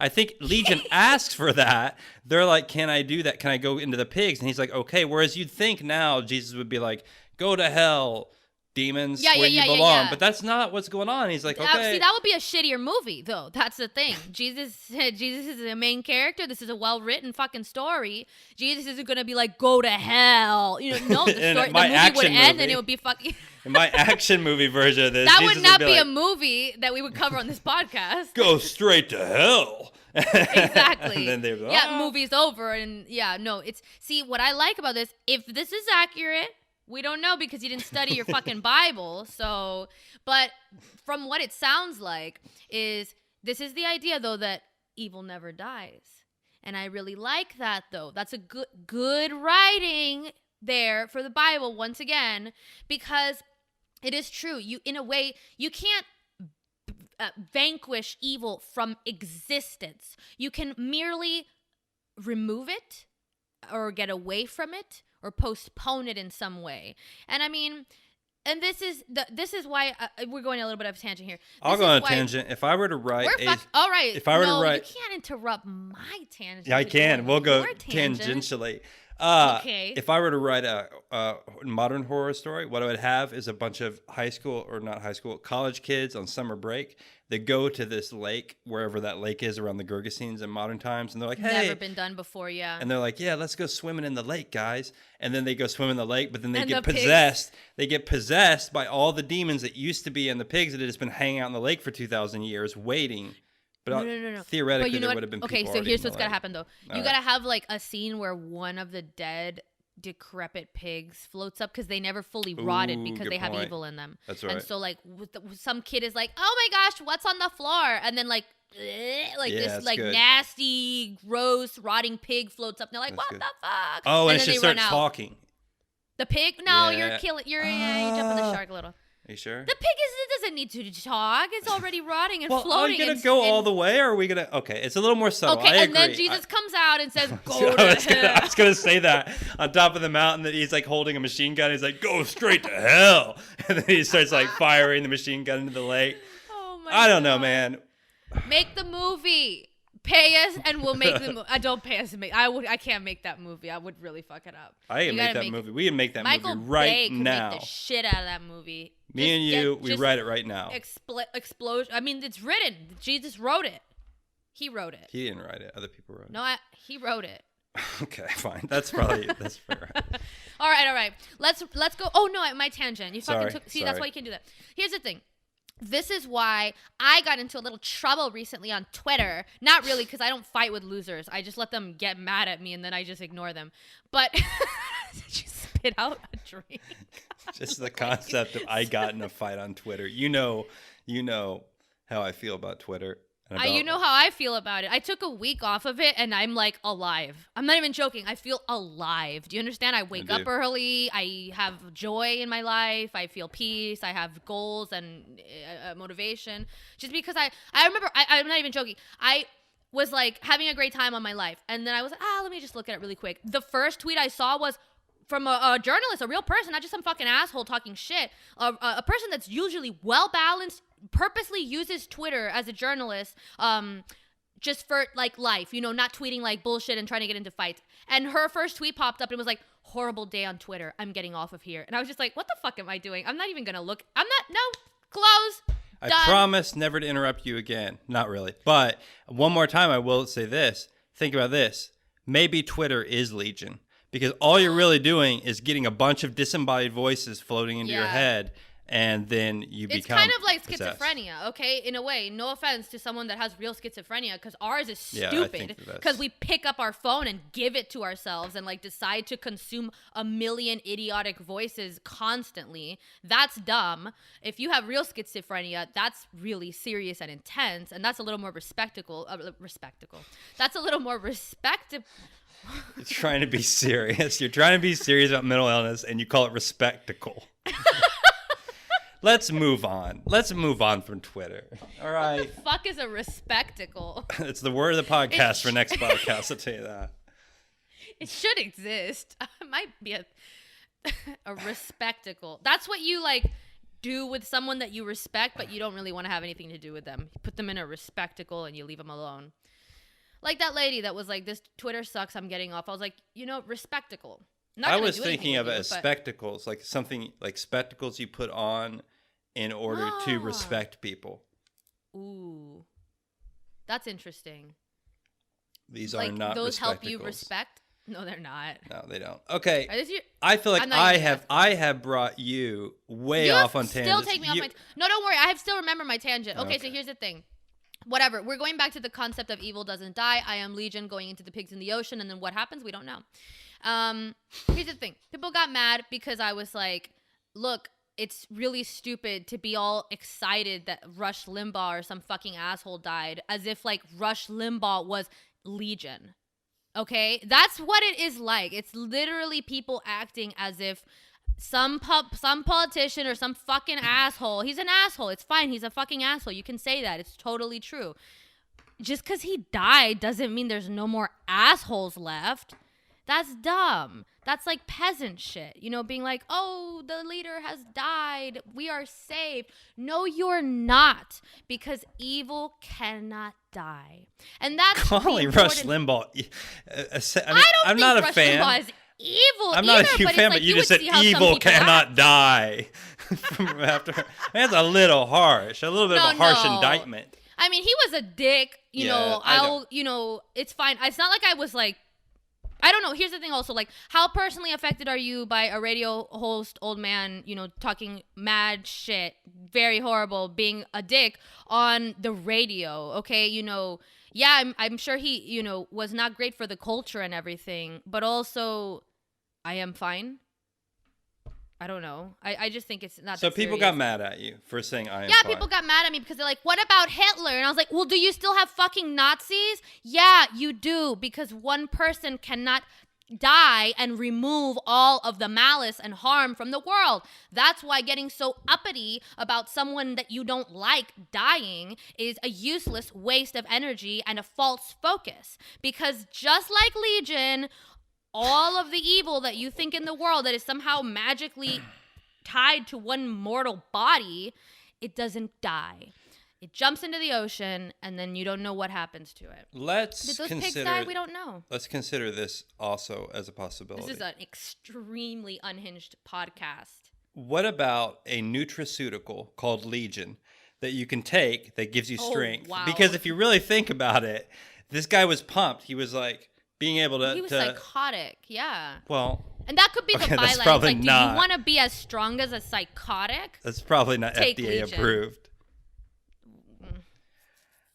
Speaker 3: I think Legion
Speaker 2: Jeez.
Speaker 3: asks for that. They're like, can I do that? Can I go into the pigs? And he's like, okay. Whereas you'd think now Jesus would be like, go to hell, demons, where you belong.
Speaker 2: Yeah.
Speaker 3: But that's not what's going on. He's like, okay.
Speaker 2: See, that would be a shittier movie, though. That's the thing. Jesus is the main character. This is a well-written fucking story. Jesus isn't going to be like, go to hell. No, the movie would end and it would be fucking...
Speaker 3: In my action movie version of this,
Speaker 2: that
Speaker 3: Jesus
Speaker 2: would not be
Speaker 3: like,
Speaker 2: a movie that we would cover on this podcast.
Speaker 3: Go straight to hell.
Speaker 2: Exactly.
Speaker 3: And then they were like,
Speaker 2: movie's over. And see, what I like about this, if this is accurate, we don't know because you didn't study your fucking Bible. So, but from what it sounds like this is the idea, though, that evil never dies. And I really like that, though. That's a good writing there for the Bible once again, because it is true. In a way, you can't vanquish evil from existence. You can merely remove it, or get away from it or postpone it in some way. And I mean, and this is why we're going a little bit of a tangent here.
Speaker 3: I'll go on a tangent. If I were to write
Speaker 2: all right.
Speaker 3: If I were to write,
Speaker 2: you can't interrupt my tangent.
Speaker 3: Yeah, I can. We'll go tangentially. Okay. If I were to write a modern horror story, what I would have is a bunch of college kids on summer break. They go to this lake, wherever that lake is around the Gergesenes in modern times, and they're like, "Hey,
Speaker 2: never been done before, yeah."
Speaker 3: And they're like, "Yeah, let's go swimming in the lake, guys." And then they go swim in the lake, but then they get possessed. They get possessed by all the demons that used to be in the pigs that had just been hanging out in the lake for 2,000 years, waiting. But
Speaker 2: no.
Speaker 3: Theoretically, there would have been people.
Speaker 2: Okay, so here's what's gotta happen though. You gotta have like a scene where one of the dead, decrepit pigs floats up because they never fully rotted because they have evil in them.
Speaker 3: That's right.
Speaker 2: And so like some kid is like, "Oh my gosh, what's on the floor?" And then this like nasty, gross, rotting pig floats up. And they're like, "What the fuck?"
Speaker 3: Oh, and it just starts talking.
Speaker 2: The pig? No, you're killing. You're jumping the shark a little.
Speaker 3: Are you sure?
Speaker 2: The pig doesn't need to talk. It's already rotting and floating.
Speaker 3: Are we going to go all the way, or are we going to... Okay, it's a little more subtle.
Speaker 2: Okay,
Speaker 3: I agree.
Speaker 2: Then Jesus comes out and says, go to hell.
Speaker 3: I was going to say that. On top of the mountain, that he's like holding a machine gun. He's like, go straight to hell. And then he starts like firing the machine gun into the lake.
Speaker 2: Oh my
Speaker 3: I don't know, man.
Speaker 2: Make the movie. Pay us and we'll make the movie. Don't pay us to make. I can't make that movie. I would really fuck it up.
Speaker 3: I can make that movie. We can make that movie right
Speaker 2: Bay
Speaker 3: now.
Speaker 2: Make the shit out of that movie.
Speaker 3: Me and you, we write it right now.
Speaker 2: Explosion. I mean, it's written. Jesus wrote it. He wrote it.
Speaker 3: He didn't write it. Other people wrote it.
Speaker 2: No, he wrote it.
Speaker 3: Okay, fine. That's fair.
Speaker 2: All right. Let's go. Oh no, my tangent. You fucking took. See, that's why you can't do that. Here's the thing. This is why I got into a little trouble recently on Twitter. Not really, because I don't fight with losers. I just let them get mad at me, and then I just ignore them. But did you spit out a drink?
Speaker 3: Just the concept of I got in a fight on Twitter. You know how I feel about Twitter.
Speaker 2: You know how I feel about it. I took a week off of it, and I'm like alive. I'm not even joking. I feel alive. Do you understand? I wake up early. I have joy in my life. I feel peace. I have goals and motivation. Just because I remember, I'm not even joking. I was like having a great time on my life. And then I was like, let me just look at it really quick. The first tweet I saw was from a journalist, a real person, not just some fucking asshole talking shit. A person that's usually well-balanced, purposely uses Twitter as a journalist just for like life, not tweeting like bullshit and trying to get into fights. And her first tweet popped up and it was like, horrible day on Twitter. I'm getting off of here. And I was just like, what the fuck am I doing? I'm not even going to look. Close.
Speaker 3: I promise never to interrupt you again. Not really. But one more time, I will say this. Think about this. Maybe Twitter is Legion. Because all you're really doing is getting a bunch of disembodied voices floating into your head, and then you become
Speaker 2: It's kind of like
Speaker 3: possessed.
Speaker 2: schizophrenia, okay? In a way, no offense to someone that has real schizophrenia, because ours is stupid. Because we pick up our phone and give it to ourselves and like decide to consume a million idiotic voices constantly. That's dumb. If you have real schizophrenia, that's really serious and intense, and that's a little more respectable. That's a little more respectable.
Speaker 3: You're trying to be serious. You're trying to be serious about mental illness, and you call it respectable. Let's move on. Let's move on from Twitter. All right.
Speaker 2: What the fuck is a respectable?
Speaker 3: It's the word of the podcast for next podcast. I'll tell you that.
Speaker 2: It should exist. It might be a respectable. That's what you like do with someone that you respect, but you don't really want to have anything to do with them. You put them in a respectable and you leave them alone. Like that lady that was like, this Twitter sucks, I'm getting off. I was like, respectable.
Speaker 3: I was thinking of it as spectacles, like something like spectacles you put on in order to respect people.
Speaker 2: Ooh. That's interesting.
Speaker 3: These are not
Speaker 2: those help
Speaker 3: respectacles.
Speaker 2: you respect? No, they're not.
Speaker 3: No, they don't. Okay. I feel like I have brought you way off on tangents.
Speaker 2: Still take me off my No, don't worry. I have still remember my tangent. Okay, so here's the thing. Whatever. We're going back to the concept of evil doesn't die. I am Legion going into the pigs in the ocean. And then what happens? We don't know. Here's the thing. People got mad because I was like, look, it's really stupid to be all excited that Rush Limbaugh or some fucking asshole died as if like Rush Limbaugh was Legion. Okay? That's what it is like. It's literally people acting as if some politician or some fucking asshole. He's an asshole. It's fine. He's a fucking asshole. You can say that. It's totally true. Just because he died doesn't mean there's no more assholes left. That's dumb. That's like peasant shit. You know, being like, oh, the leader has died. We are saved. No, you're not. Because evil cannot die. And that's
Speaker 3: Calling Rush Limbaugh. I mean, I'm
Speaker 2: think
Speaker 3: not a
Speaker 2: Rush
Speaker 3: fan.
Speaker 2: Limbaugh is evil
Speaker 3: I'm not
Speaker 2: either,
Speaker 3: a huge
Speaker 2: but
Speaker 3: fan,
Speaker 2: it's like
Speaker 3: but you
Speaker 2: would
Speaker 3: just said
Speaker 2: see how some
Speaker 3: evil
Speaker 2: people
Speaker 3: cannot
Speaker 2: act.
Speaker 3: die. That's a little harsh. A little bit of a harsh indictment.
Speaker 2: I mean, he was a dick. You know, it's fine. It's not like I was like, I don't know. Here's the thing also, like, how personally affected are you by a radio host, old man, you know, talking mad shit, very horrible, being a dick on the radio, okay? You know, yeah, I'm sure he, you know, was not great for the culture and everything, but also I am fine. I don't know. I just think it's not.
Speaker 3: So
Speaker 2: that
Speaker 3: people
Speaker 2: serious.
Speaker 3: got mad at you for saying I am
Speaker 2: Yeah,
Speaker 3: fine.
Speaker 2: people got mad at me because they're like, what about Hitler? And I was like, well, do you still have fucking Nazis? Yeah, you do, because one person cannot die and remove all of the malice and harm from the world. That's why getting so uppity about someone that you don't like dying is a useless waste of energy and a false focus. Because just like Legion, all of the evil that you think in the world that is somehow magically tied to one mortal body, it doesn't die. It jumps into the ocean, and then you don't know what happens to it. Did those pigs die? We don't know.
Speaker 3: Let's consider this also as a possibility.
Speaker 2: This is an extremely unhinged podcast.
Speaker 3: What about a nutraceutical called Legion that you can take that gives you strength?
Speaker 2: Wow.
Speaker 3: Because if you really think about it, this guy was pumped. He was like being able to...
Speaker 2: He was psychotic, yeah.
Speaker 3: Well...
Speaker 2: And that could be the
Speaker 3: that's
Speaker 2: byline.
Speaker 3: probably
Speaker 2: Like,
Speaker 3: not.
Speaker 2: do you want to be as strong as a psychotic?
Speaker 3: That's probably not
Speaker 2: Take
Speaker 3: FDA
Speaker 2: Legion.
Speaker 3: approved.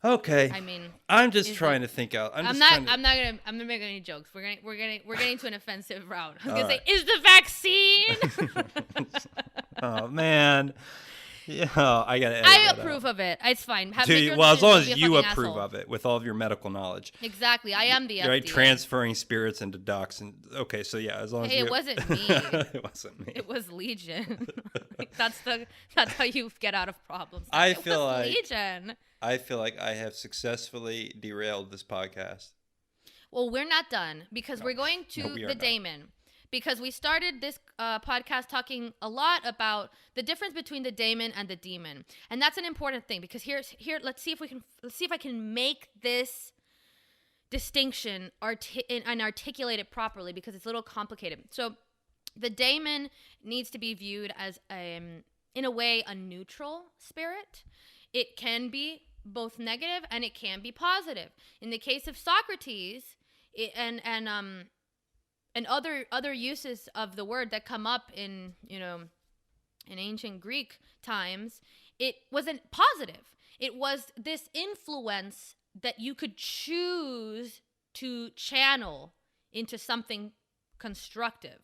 Speaker 3: Okay.
Speaker 2: I mean,
Speaker 3: I'm just trying to think out. I'm not
Speaker 2: gonna make any jokes. We're getting to an offensive route. I was gonna say,
Speaker 3: right.
Speaker 2: is the vaccine?
Speaker 3: Oh man. Yeah, I gotta edit
Speaker 2: I
Speaker 3: that
Speaker 2: approve
Speaker 3: out.
Speaker 2: of it. It's fine.
Speaker 3: Well, as long as you approve of it with all of your medical knowledge.
Speaker 2: Exactly. I am the FDA.
Speaker 3: Right, transferring spirits into ducks and okay, so yeah, as long as
Speaker 2: Hey,
Speaker 3: you...
Speaker 2: it wasn't me.
Speaker 3: It wasn't me.
Speaker 2: It was Legion. That's how you get out of problems.
Speaker 3: I
Speaker 2: It
Speaker 3: feel
Speaker 2: was
Speaker 3: like
Speaker 2: Legion.
Speaker 3: I feel like I have successfully derailed this podcast.
Speaker 2: Well, we're not done because we're going to
Speaker 3: we are
Speaker 2: the
Speaker 3: not.
Speaker 2: Daemon. Because we started this podcast talking a lot about the difference between the Daemon and the demon, and that's an important thing. Because here, let's see if I can make this distinction and articulate it properly, because it's a little complicated. So, the Daemon needs to be viewed as in a way, a neutral spirit. It can be both negative and it can be positive. In the case of Socrates, and other uses of the word that come up in ancient Greek times, it wasn't positive. It was this influence that you could choose to channel into something constructive.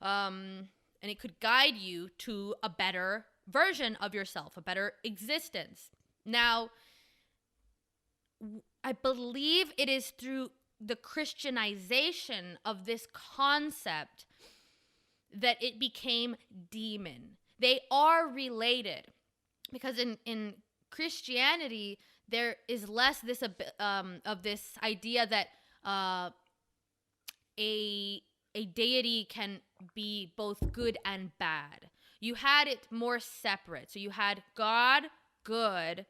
Speaker 2: And it could guide you to a better version of yourself, a better existence. Now, I believe it is through the Christianization of this concept that it became demon. They are related, because in Christianity there is less this of this idea that a deity can be both good and bad. You had it more separate. So you had God, good,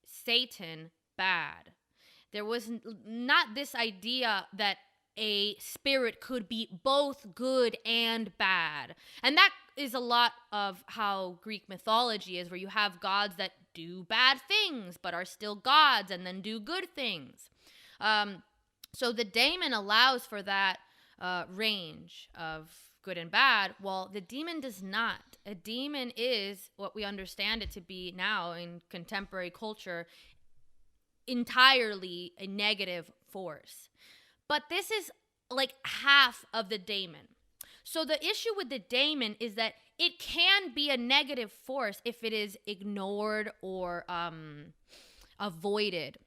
Speaker 2: Satan, bad. There was not this idea that a spirit could be both good and bad. And that is a lot of how Greek mythology is, where you have gods that do bad things but are still gods and then do good things. So the Daemon allows for that range of good and bad. Well, the demon does not. A demon is what we understand it to be now in contemporary culture, entirely a negative force. But this is like half of the Daemon. So the issue with the Daemon is that it can be a negative force if it is ignored or avoided.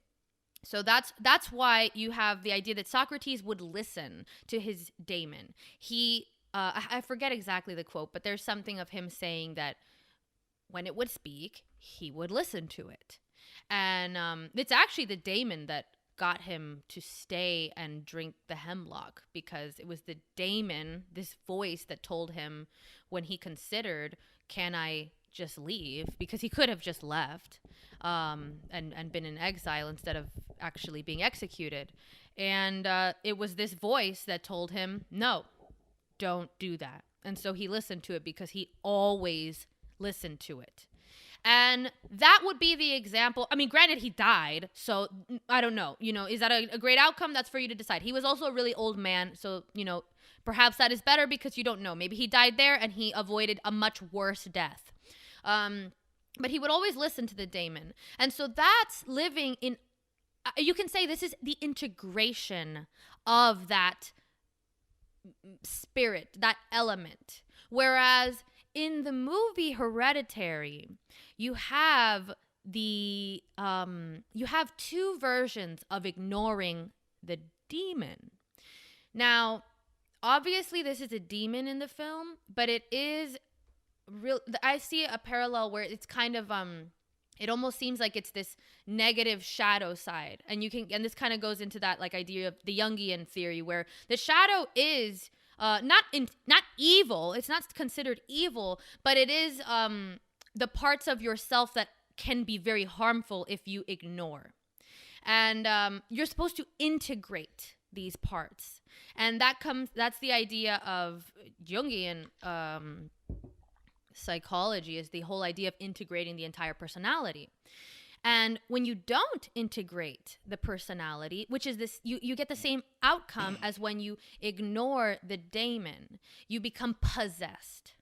Speaker 2: So that's why you have the idea that Socrates would listen to his Daemon. He I forget exactly the quote, but there's something of him saying that when it would speak, he would listen to it. And it's actually the Daemon that got him to stay and drink the hemlock, because it was the daemon, this voice, that told him when he considered, can I just leave? Because he could have just left and been in exile instead of actually being executed. And it was this voice that told him, no, don't do that. And so he listened to it, because he always listened to it. And that would be the example. I mean, granted, he died, so I don't know. Is that a great outcome? That's for you to decide. He was also a really old man, so, perhaps that is better, because you don't know. Maybe he died there and he avoided a much worse death. But he would always listen to the daemon. And so that's living in, you can say this is the integration of that spirit, that element. Whereas in the movie Hereditary, you have you have two versions of ignoring the demon. Now, obviously this is a demon in the film, but it is real. I see a parallel where it's kind of it almost seems like it's this negative shadow side, and this kind of goes into that like idea of the Jungian theory, where the shadow is not evil. It's not considered evil, but it is the parts of yourself that can be very harmful if you ignore. And you're supposed to integrate these parts, and that's the idea of Jungian psychology, is the whole idea of integrating the entire personality. And when you don't integrate the personality, which is this, you get the same outcome as when you ignore the daemon. You become possessed.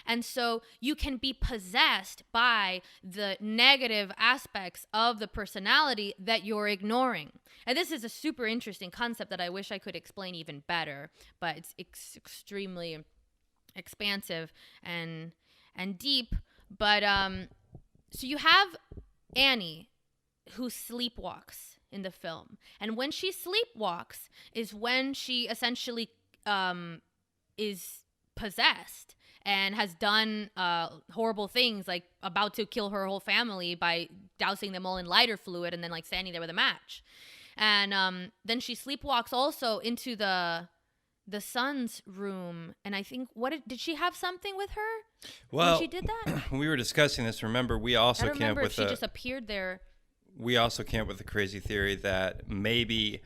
Speaker 2: And so you can be possessed by the negative aspects of the personality that you're ignoring. And this is a super interesting concept that I wish I could explain even better, but it's extremely expansive and deep. But so you have Annie, who sleepwalks in the film, and when she sleepwalks is when she essentially is possessed and has done horrible things, like about to kill her whole family by dousing them all in lighter fluid and then like standing there with a match. And then she sleepwalks also into the son's room, and I think did she have something with her when she did that?
Speaker 3: We were discussing this. Remember, we also came up with
Speaker 2: she just appeared there.
Speaker 3: We also came up with the crazy theory that maybe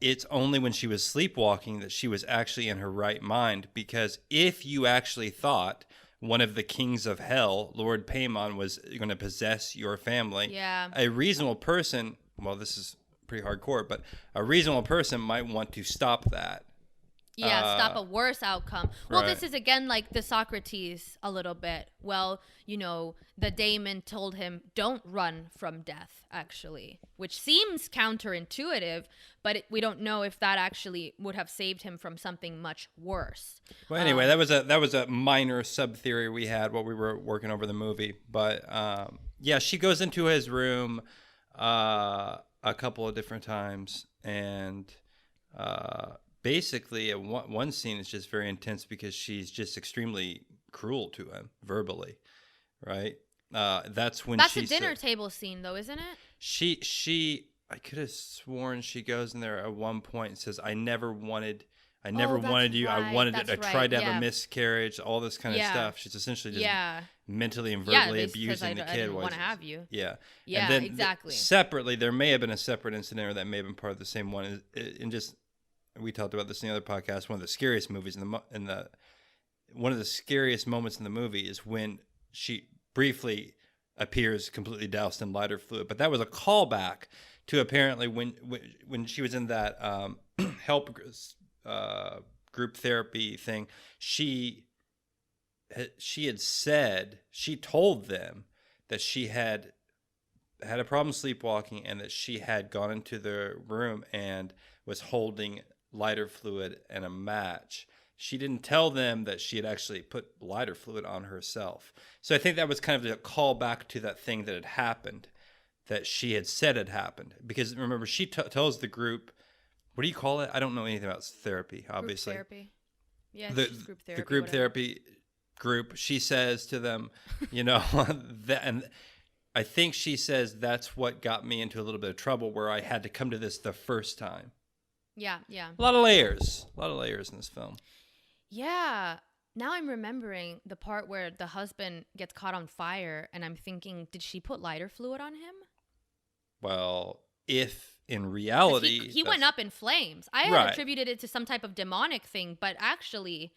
Speaker 3: it's only when she was sleepwalking that she was actually in her right mind, because if you actually thought one of the kings of hell, Lord Paimon, was going to possess your family, a reasonable person, well, this is pretty hardcore, but a reasonable person might want to stop that.
Speaker 2: Yeah, stop a worse outcome. Well,
Speaker 3: right.
Speaker 2: This is again like the Socrates a little bit. Well, the daemon told him, don't run from death, actually, which seems counterintuitive, but we don't know if that actually would have saved him from something much worse.
Speaker 3: Well, anyway, that was a minor sub-theory we had while we were working over the movie. But, she goes into his room a couple of different times, and basically, one scene is just very intense because she's just extremely cruel to him verbally, right? That's
Speaker 2: the dinner table scene, though, isn't it?
Speaker 3: She I could have sworn she goes in there at one point and says, "I never wanted you.
Speaker 2: Right.
Speaker 3: I wanted
Speaker 2: that's
Speaker 3: I tried to have
Speaker 2: yeah.
Speaker 3: a miscarriage. All this kind of stuff." She's essentially just mentally and verbally abusing the kid.
Speaker 2: I didn't want to have you.
Speaker 3: Yeah.
Speaker 2: Yeah.
Speaker 3: And then
Speaker 2: exactly.
Speaker 3: Separately, there may have been a separate incident, or that may have been part of the same one, and just. We talked about this in the other podcast. One of the scariest movies one of the scariest moments in the movie is when she briefly appears completely doused in lighter fluid. But that was a callback to apparently when she was in that help group therapy thing. She told them that she had a problem sleepwalking, and that she had gone into the room and was holding lighter fluid and a match. She didn't tell them that she had actually put lighter fluid on herself. So I think that was kind of a callback to that thing that had happened, that she had said had happened. Because remember, she tells the group, what do you call it? I don't know anything about therapy, obviously.
Speaker 2: Group therapy. Yeah,
Speaker 3: the,
Speaker 2: it's just group therapy.
Speaker 3: The group therapy group, she says to them, and I think she says that's what got me into a little bit of trouble, where I had to come to this the first time.
Speaker 2: Yeah.
Speaker 3: A lot of layers in this film.
Speaker 2: Yeah. Now I'm remembering the part where the husband gets caught on fire, and I'm thinking, did she put lighter fluid on him?
Speaker 3: Well, if in reality...
Speaker 2: He went up in flames. I had attributed it to some type of demonic thing, but actually...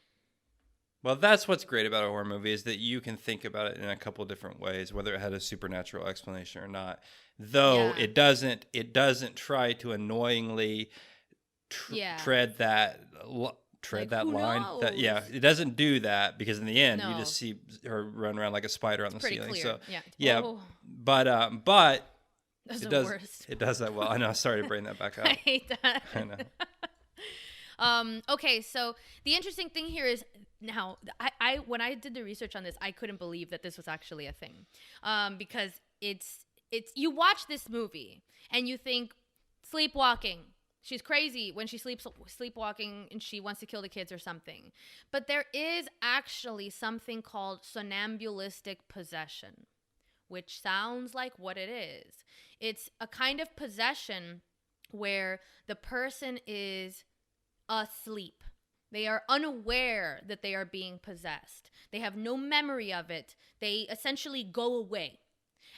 Speaker 3: Well, that's what's great about a horror movie, is that you can think about it in a couple different ways, whether it had a supernatural explanation or not. Though it doesn't try to annoyingly tread that line.
Speaker 2: Knows?
Speaker 3: It doesn't do that, because in the end
Speaker 2: No.
Speaker 3: you just see her run around like a spider on the
Speaker 2: Pretty
Speaker 3: ceiling.
Speaker 2: clear.
Speaker 3: So
Speaker 2: Oh.
Speaker 3: but
Speaker 2: That's
Speaker 3: it
Speaker 2: the
Speaker 3: does
Speaker 2: worst.
Speaker 3: it does that well. I know. Sorry to bring that back up.
Speaker 2: I hate that.
Speaker 3: I know.
Speaker 2: Okay, so the interesting thing here is, now I when I did the research on this, I couldn't believe that this was actually a thing, because it's you watch this movie and you think sleepwalking. She's crazy when she sleepwalking and she wants to kill the kids or something. But there is actually something called sonambulistic possession, which sounds like what it is. It's a kind of possession where the person is asleep. They are unaware that they are being possessed. They have no memory of it. They essentially go away.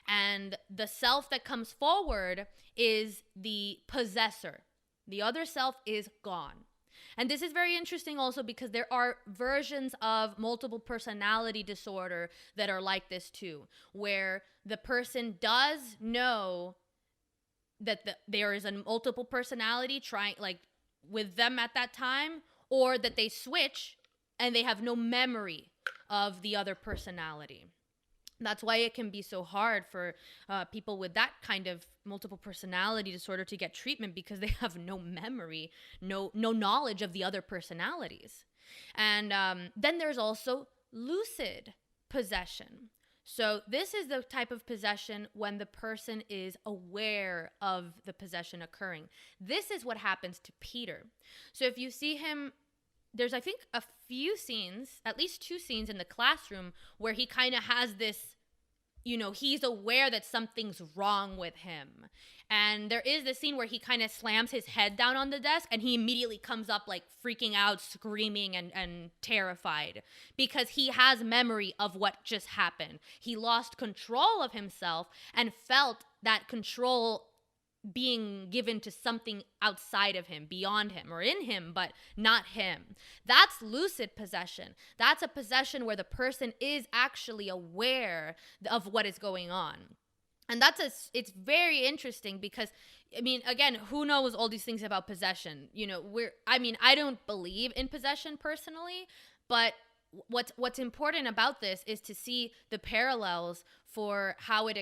Speaker 2: And the self that comes forward is the possessor. The other self is gone. And this is very interesting also because there are versions of multiple personality disorder that are like this too, where the person does know that there is a multiple personality trying, like, with them at that time, or that they switch and they have no memory of the other personality. That's why it can be so hard for people with that kind of multiple personality disorder to get treatment, because they have no memory, no knowledge of the other personalities. And then there's also lucid possession. So this is the type of possession when the person is aware of the possession occurring. This is what happens to Peter. So if you see him, there's, I think, a few scenes, at least 2 scenes in the classroom where he kind of has this, he's aware that something's wrong with him. And there is this scene where he kind of slams his head down on the desk and he immediately comes up like freaking out, screaming and terrified, because he has memory of what just happened. He lost control of himself and felt that control being given to something outside of him, beyond him, or in him, but not him. That's lucid possession. That's a possession where the person is actually aware of what is going on. And it's very interesting because, I mean, again, who knows all these things about possession? I don't believe in possession personally, but what's important about this is to see the parallels for how it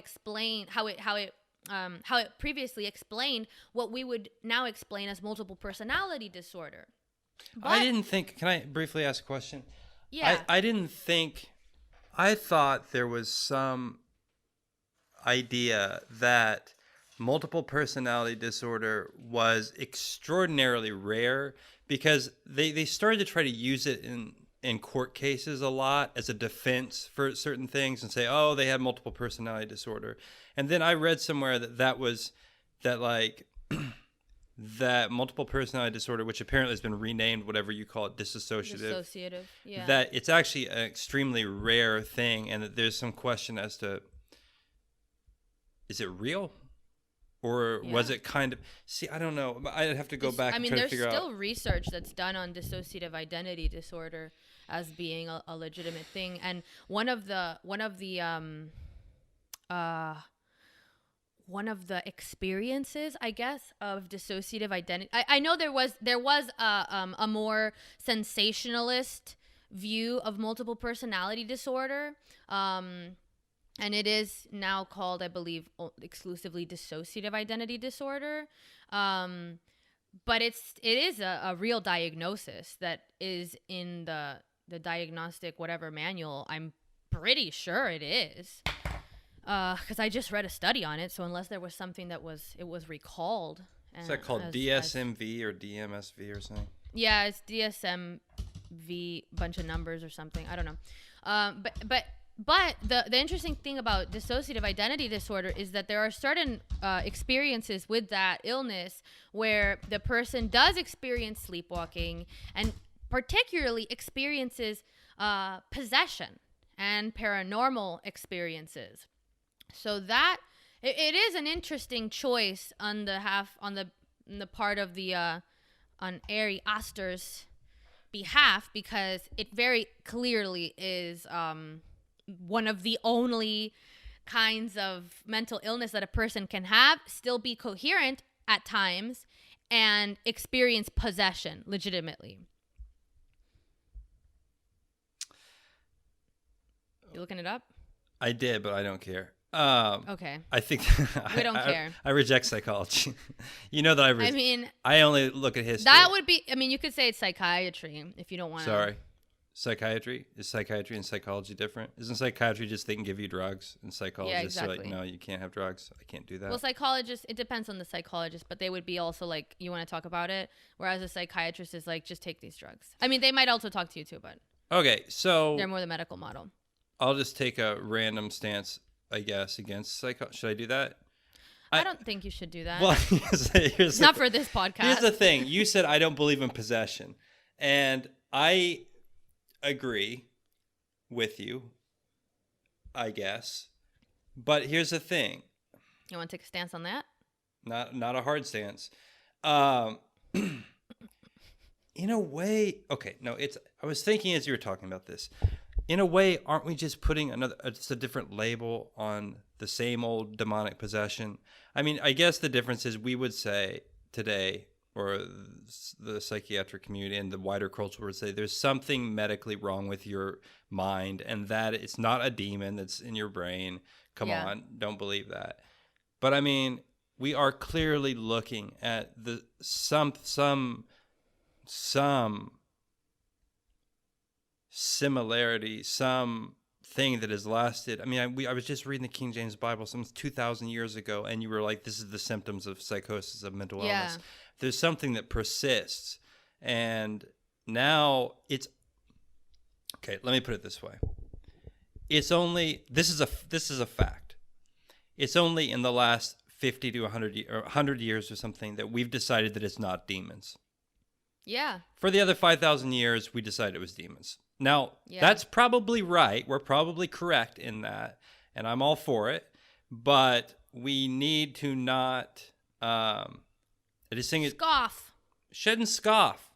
Speaker 2: previously explained what we would now explain as multiple personality disorder. But,
Speaker 3: can I briefly ask a question?
Speaker 2: Yeah.
Speaker 3: I thought there was some idea that multiple personality disorder was extraordinarily rare, because they started to try to use it in court cases a lot as a defense for certain things and say, oh, they have multiple personality disorder. And then I read somewhere that multiple personality disorder, which apparently has been renamed whatever you call it, dissociative,
Speaker 2: yeah.
Speaker 3: that it's actually an extremely rare thing, and that there's some question as to, is it real? Or was it kind of... See, I don't know. I'd have to go back and try to figure out.
Speaker 2: There's still research that's done on dissociative identity disorder as being a legitimate thing. And one of the experiences, I guess, of dissociative identity... I know there was a more sensationalist view of multiple personality disorder. And it is now called, I believe, exclusively dissociative identity disorder. But it is a real diagnosis that is in the diagnostic whatever manual. I'm pretty sure it is. Because I just read a study on it. So unless there was something it was recalled.
Speaker 3: Is that called DSMV or DMSV or something? Yeah,
Speaker 2: it's DSMV, bunch of numbers or something. I don't know. But But the interesting thing about dissociative identity disorder is that there are certain experiences with that illness where the person does experience sleepwalking and particularly experiences possession and paranormal experiences. So that it is an interesting choice on the part of the on Ari Aster's behalf, because it very clearly is one of the only kinds of mental illness that a person can have, still be coherent at times, and experience possession legitimately. You looking it up?
Speaker 3: I did, but I don't care.
Speaker 2: Okay.
Speaker 3: I think
Speaker 2: We don't care.
Speaker 3: I reject psychology. You know that
Speaker 2: I mean,
Speaker 3: I only look at history.
Speaker 2: that would be. I mean, you could say it's psychiatry if you don't want to.
Speaker 3: Sorry. Psychiatry? Is psychiatry and psychology different? Isn't psychiatry just they can give you drugs, and psychologists are like, no, you can't have drugs. I can't do that.
Speaker 2: Well, psychologists, it depends on the psychologist, but they would be also like, you want to talk about it? Whereas a psychiatrist is like, just take these drugs. I mean, they might also talk to you too, but
Speaker 3: okay, so
Speaker 2: they're more the medical model.
Speaker 3: I'll just take a random stance, I guess, against psycho. Should I do that?
Speaker 2: I don't think you should do that.
Speaker 3: Well, here's
Speaker 2: not for this podcast.
Speaker 3: Here's the thing. You said I don't believe in possession, and I agree with you, I guess. But here's the thing.
Speaker 2: You want to take a stance on that?
Speaker 3: Not a hard stance. In a way, okay, no, I was thinking as you were talking about this. In a way, aren't we just putting just a different label on the same old demonic possession? I mean, I guess the difference is we would say today, or the psychiatric community and the wider culture would say, there's something medically wrong with your mind, and that it's not a demon that's in your brain. Come on, don't believe that. But I mean, we are clearly looking at some similarity, some thing that has lasted. I mean, I was just reading the King James Bible some 2,000 years ago, and you were like, this is the symptoms of psychosis, of mental illness. There's something that persists, and now it's okay. Let me put it this way: it's only this is a fact. It's only in the last 50 to 100 years or something that we've decided that it's not demons.
Speaker 2: Yeah.
Speaker 3: For the other 5,000 years, we decided it was demons. Now, that's probably right. We're probably correct in that, and I'm all for it. But we need to not. I just think
Speaker 2: scoff.
Speaker 3: Shouldn't scoff.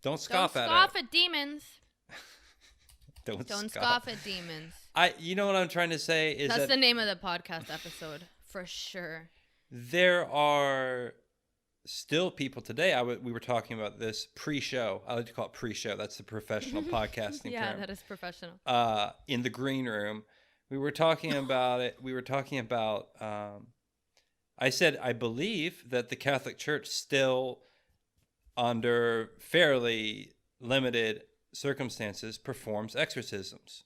Speaker 3: Don't scoff at it.
Speaker 2: Don't scoff at demons.
Speaker 3: Don't
Speaker 2: scoff at demons.
Speaker 3: You know what I'm trying to say is
Speaker 2: that's the name of the podcast episode for sure.
Speaker 3: There are still people today. We were talking about this pre-show. I like to call it pre-show. That's the professional podcasting term.
Speaker 2: Yeah, that is professional.
Speaker 3: In the green room, we were talking about it. We were talking about. I said I believe that the Catholic Church still, under fairly limited circumstances, performs exorcisms.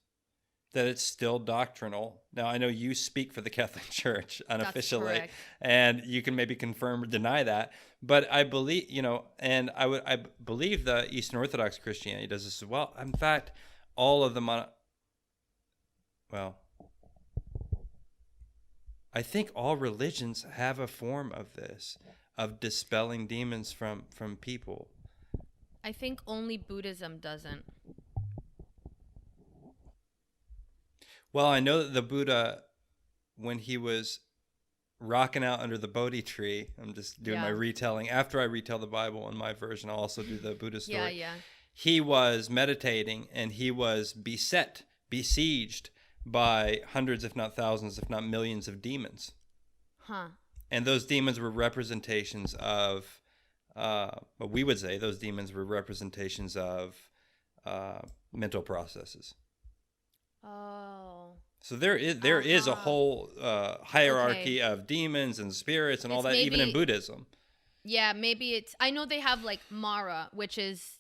Speaker 3: That it's still doctrinal. Now, I know you speak for the Catholic Church unofficially, and you can maybe confirm or deny that. But I believe, and I believe the Eastern Orthodox Christianity does this as well. In fact, all of the I think all religions have a form of this, of dispelling demons from people.
Speaker 2: I think only Buddhism doesn't.
Speaker 3: Well, I know that the Buddha, when he was rocking out under the Bodhi tree, I'm just doing my retelling. After I retell the Bible in my version, I'll also do the Buddha story.
Speaker 2: Yeah.
Speaker 3: He was meditating, and he was besieged by hundreds, if not thousands, if not millions of demons.
Speaker 2: Huh.
Speaker 3: And those demons were representations of, what we would say, those demons were representations of mental processes.
Speaker 2: Oh.
Speaker 3: So there is a whole hierarchy of demons and spirits and all that, even in Buddhism. Yeah,
Speaker 2: maybe it's. I know they have like Mara, which is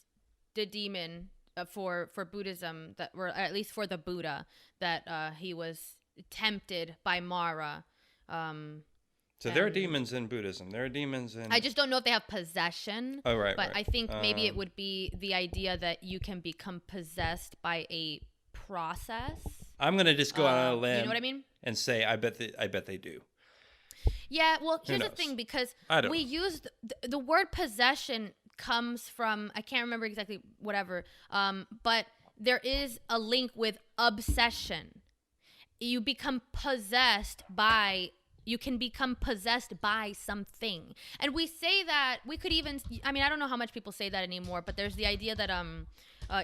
Speaker 2: the demon for Buddhism, that, or at least for the Buddha, that he was tempted by Mara.
Speaker 3: So there are demons in Buddhism. There are demons in.
Speaker 2: I just don't know if they have possession.
Speaker 3: Oh, right.
Speaker 2: But
Speaker 3: right.
Speaker 2: I think maybe it would be the idea that you can become possessed by a process.
Speaker 3: I'm gonna just go out on a limb.
Speaker 2: You know what I mean?
Speaker 3: And say I bet they do.
Speaker 2: Yeah. Well, here's the thing, because we use the word possession comes from, I can't remember exactly whatever, but there is a link with obsession. You can become possessed by something. And we say that, we could even, I mean, I don't know how much people say that anymore, but there's the idea that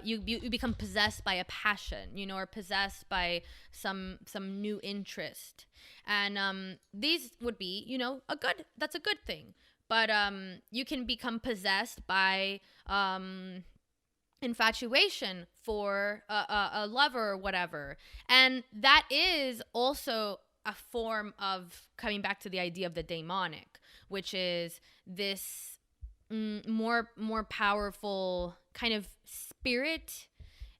Speaker 2: you become possessed by a passion, you know, or possessed by some new interest. And these would be, you know, that's a good thing. But you can become possessed by infatuation for a lover or whatever. And that is also a form of coming back to the idea of the demonic, which is this more powerful kind of spirit.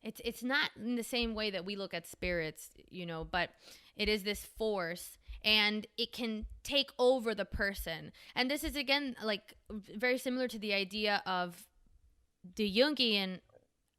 Speaker 2: It's not in the same way that we look at spirits, you know, but it is this force, and it can take over the person. And this is, again, like very similar to the idea of the Jungian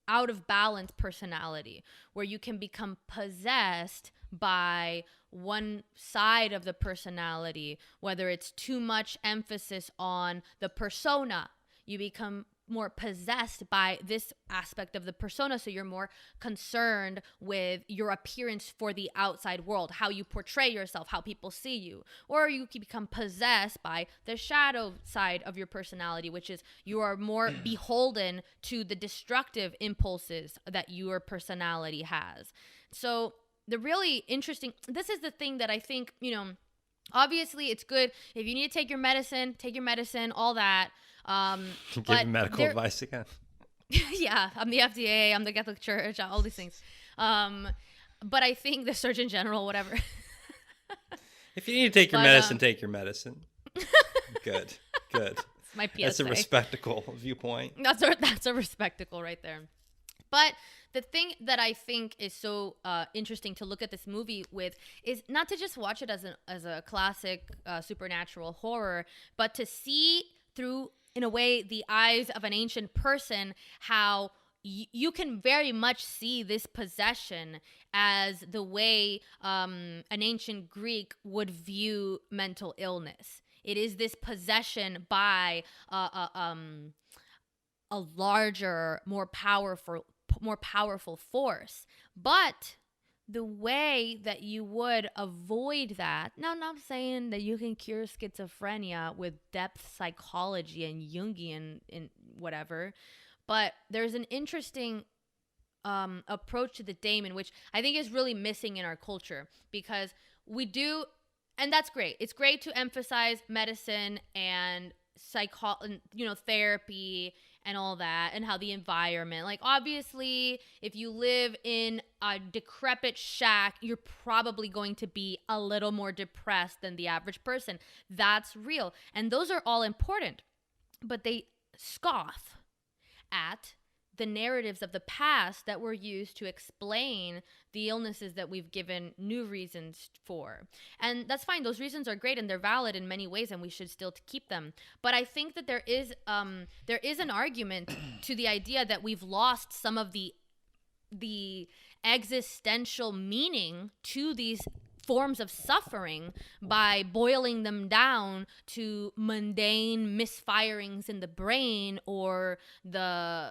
Speaker 2: out of balance personality, where you can become possessed by one side of the personality, whether it's too much emphasis on the persona. You become more possessed by this aspect of the persona, so you're more concerned with your appearance for the outside world, how you portray yourself, how people see you. Or you can become possessed by the shadow side of your personality, which is you are more beholden to the destructive impulses that your personality has. So the really interesting, this is the thing that I think, you know, obviously it's good if you need to take your medicine, all that.
Speaker 3: Give medical advice again.
Speaker 2: Yeah, I'm the FDA, I'm the Catholic Church, all these things. But I think the Surgeon General, whatever.
Speaker 3: If you need to take your medicine, take your medicine. Good. It's my PSA. That's a respectable viewpoint.
Speaker 2: That's a respectable right there. But the thing that I think is so interesting to look at this movie with is not to just watch it as a classic supernatural horror, but to see through, in a way, the eyes of an ancient person, how you can very much see this possession as the way an ancient Greek would view mental illness. It is this possession by a larger, more powerful force. But the way that you would avoid that, now I'm not saying that you can cure schizophrenia with depth psychology and Jungian and whatever, but there's an interesting approach to the Daemon, which I think is really missing in our culture, because we do, and that's great. It's great to emphasize medicine and therapy and all that, and how the environment, like, obviously, if you live in a decrepit shack, you're probably going to be a little more depressed than the average person. That's real. And those are all important. But they scoff at the narratives of the past that were used to explain the illnesses that we've given new reasons for. And that's fine. Those reasons are great and they're valid in many ways, and we should still keep them. But I think that there is an argument to the idea that we've lost some of the existential meaning to these forms of suffering by boiling them down to mundane misfirings in the brain, or the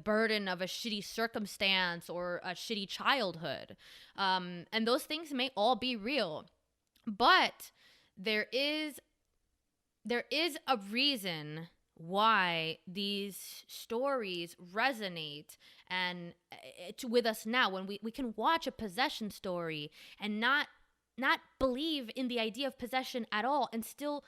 Speaker 2: burden of a shitty circumstance or a shitty childhood. And those things may all be real, but there is a reason why these stories resonate and with us now, when we can watch a possession story and not believe in the idea of possession at all, and still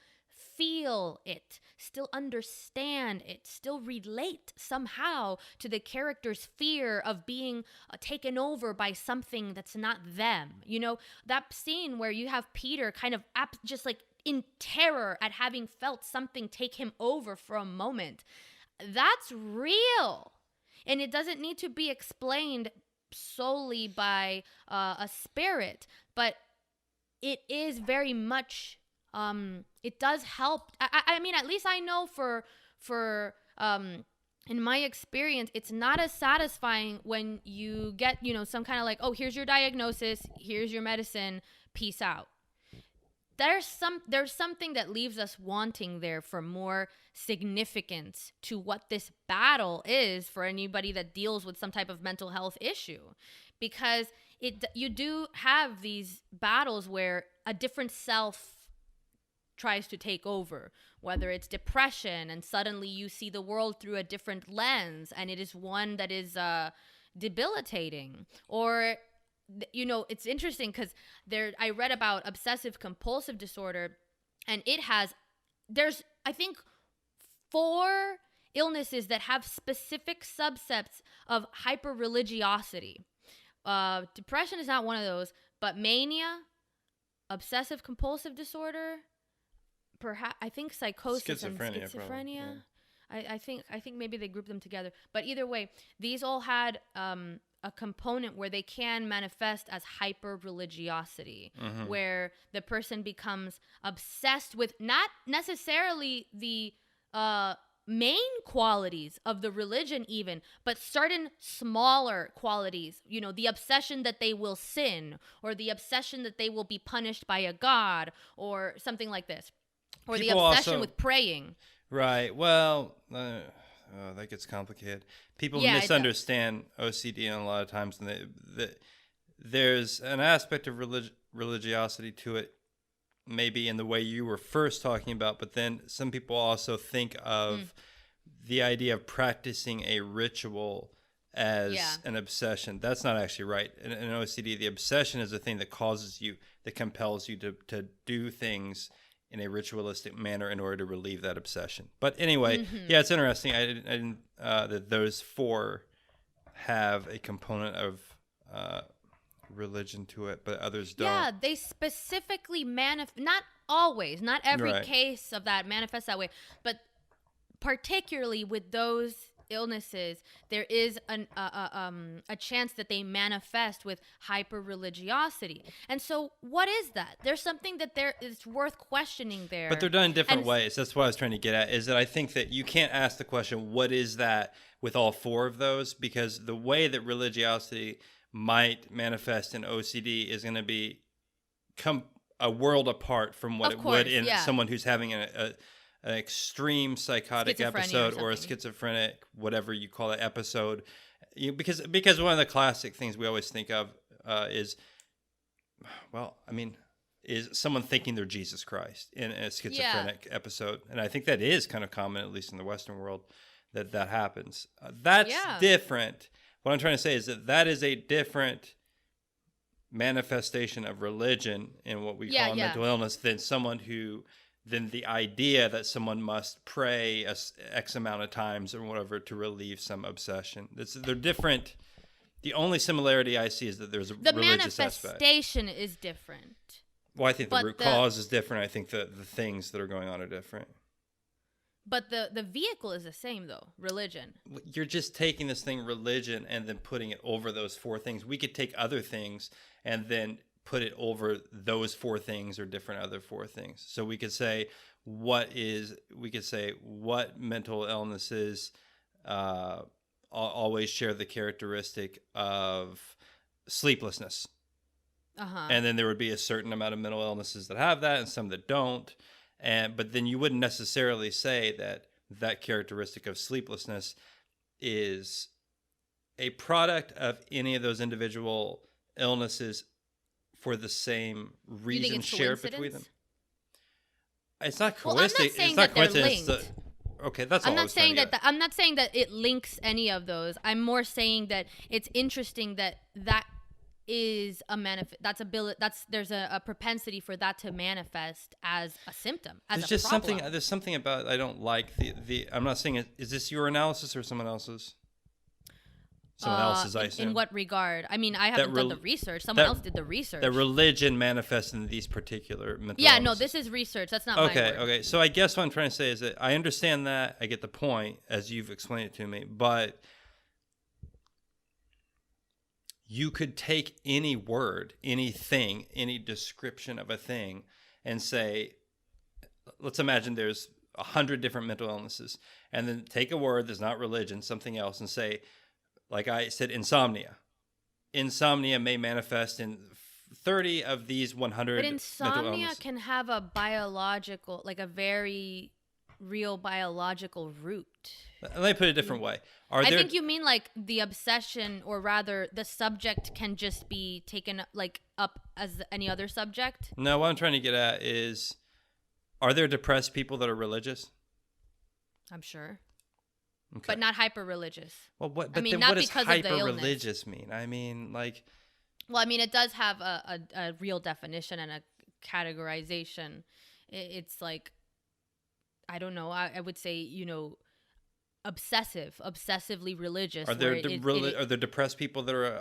Speaker 2: feel it, still understand it, still relate somehow to the character's fear of being taken over by something that's not them. You know, that scene where you have Peter kind of just like in terror at having felt something take him over for a moment. That's real. And it doesn't need to be explained solely by a spirit, but it is very much, it does help. I mean, at least I know for in my experience, it's not as satisfying when you get, some kind of like, oh, here's your diagnosis, here's your medicine, peace out. There's something that leaves us wanting there for more significance to what this battle is for anybody that deals with some type of mental health issue, because you do have these battles where a different self tries to take over, whether it's depression and suddenly you see the world through a different lens and it is one that is debilitating. Or it's interesting because I read about obsessive compulsive disorder, and there's I think 4 illnesses that have specific subsets of hyper-religiosity. Depression is not one of those, but mania, obsessive compulsive disorder, perhaps I think psychosis and schizophrenia. I think maybe they group them together. But either way, these all had a component where they can manifest as hyper-religiosity, where the person becomes obsessed with not necessarily the main qualities of the religion even, but certain smaller qualities, the obsession that they will sin, or the obsession that they will be punished by a god, or something like this, or the obsession with praying.
Speaker 3: Right. Well, that gets complicated. People misunderstand OCD a lot of times, and there's an aspect of religiosity to it, maybe in the way you were first talking about, but then some people also think of the idea of practicing a ritual as an obsession. That's not actually right. In OCD, the obsession is the thing that compels you to do things in a ritualistic manner in order to relieve that obsession. But anyway, it's interesting. I didn't that those 4 have a component of religion to it, but others don't.
Speaker 2: Yeah, they specifically not always, not every case of that manifests that way, but particularly with those illnesses, there is a chance that they manifest with hyper-religiosity. And so what is that? There's something that it's worth questioning there.
Speaker 3: But they're done in different ways. That's what I was trying to get at, is that I think that you can't ask the question, what is that, with all 4 of those? Because the way that religiosity might manifest in OCD is going to be a world apart from what it would in someone who's having an extreme psychotic episode or a schizophrenic, whatever you call it, episode. Because one of the classic things we always think of is someone thinking they're Jesus Christ in a schizophrenic episode. And I think that is kind of common, at least in the Western world, that happens. That's different. What I'm trying to say is that is a different manifestation of religion in what we call mental illness than the idea that someone must pray X amount of times or whatever to relieve some obsession. They're different. The only similarity I see is that there's a religious aspect.
Speaker 2: The manifestation is different.
Speaker 3: Well, I think the root cause is different. I think the things that are going on are different.
Speaker 2: But the vehicle is the same, though, religion.
Speaker 3: You're just taking this thing, religion, and then putting it over those 4 things. We could take other things and then put it over those 4 things or different other 4 things. So we could say what mental illnesses always share the characteristic of sleeplessness. And then there would be a certain amount of mental illnesses that have that and some that don't. But then you wouldn't necessarily say that characteristic of sleeplessness is a product of any of those individual illnesses for the same reason shared between them. It's not coincidence.
Speaker 2: I'm not saying that they're linked.
Speaker 3: Okay, that's all. I'm not saying that.
Speaker 2: I'm not saying that it links any of those. I'm more saying that it's interesting that is a there's a propensity for that to manifest as a symptom, as
Speaker 3: there's
Speaker 2: a problem.
Speaker 3: There's something about I don't like the I'm not saying is this your analysis or someone else's? Someone else's, I assume.
Speaker 2: In what regard? I mean, I haven't done the research. Someone else did the research.
Speaker 3: That religion manifests in these particular mental
Speaker 2: illnesses.
Speaker 3: No,
Speaker 2: this is research. That's not my word.
Speaker 3: Okay. So I guess what I'm trying to say is that I understand that. I get the point as you've explained it to me. But you could take any word, anything, any description of a thing and say, let's imagine there's 100 different mental illnesses, and then take a word that's not religion, something else, and say, like I said, insomnia. Insomnia may manifest in 30 of these 100
Speaker 2: But
Speaker 3: mental
Speaker 2: insomnia
Speaker 3: illnesses.
Speaker 2: can have a biological, like a very real biological root.
Speaker 3: Let me put it a different way.
Speaker 2: I think you mean like the obsession, or rather the subject can just be taken like up as any other subject.
Speaker 3: No, what I'm trying to get at is, are there depressed people that are religious?
Speaker 2: I'm sure.
Speaker 3: Okay.
Speaker 2: But not hyper religious.
Speaker 3: Well, what? But
Speaker 2: I mean,
Speaker 3: then
Speaker 2: not
Speaker 3: what does
Speaker 2: because of the illness.
Speaker 3: hyper-religious mean? I mean, like,
Speaker 2: Well, I mean, it does have a real definition and a categorization. It's like, I don't know. I would say, obsessively religious.
Speaker 3: are there are there depressed people that are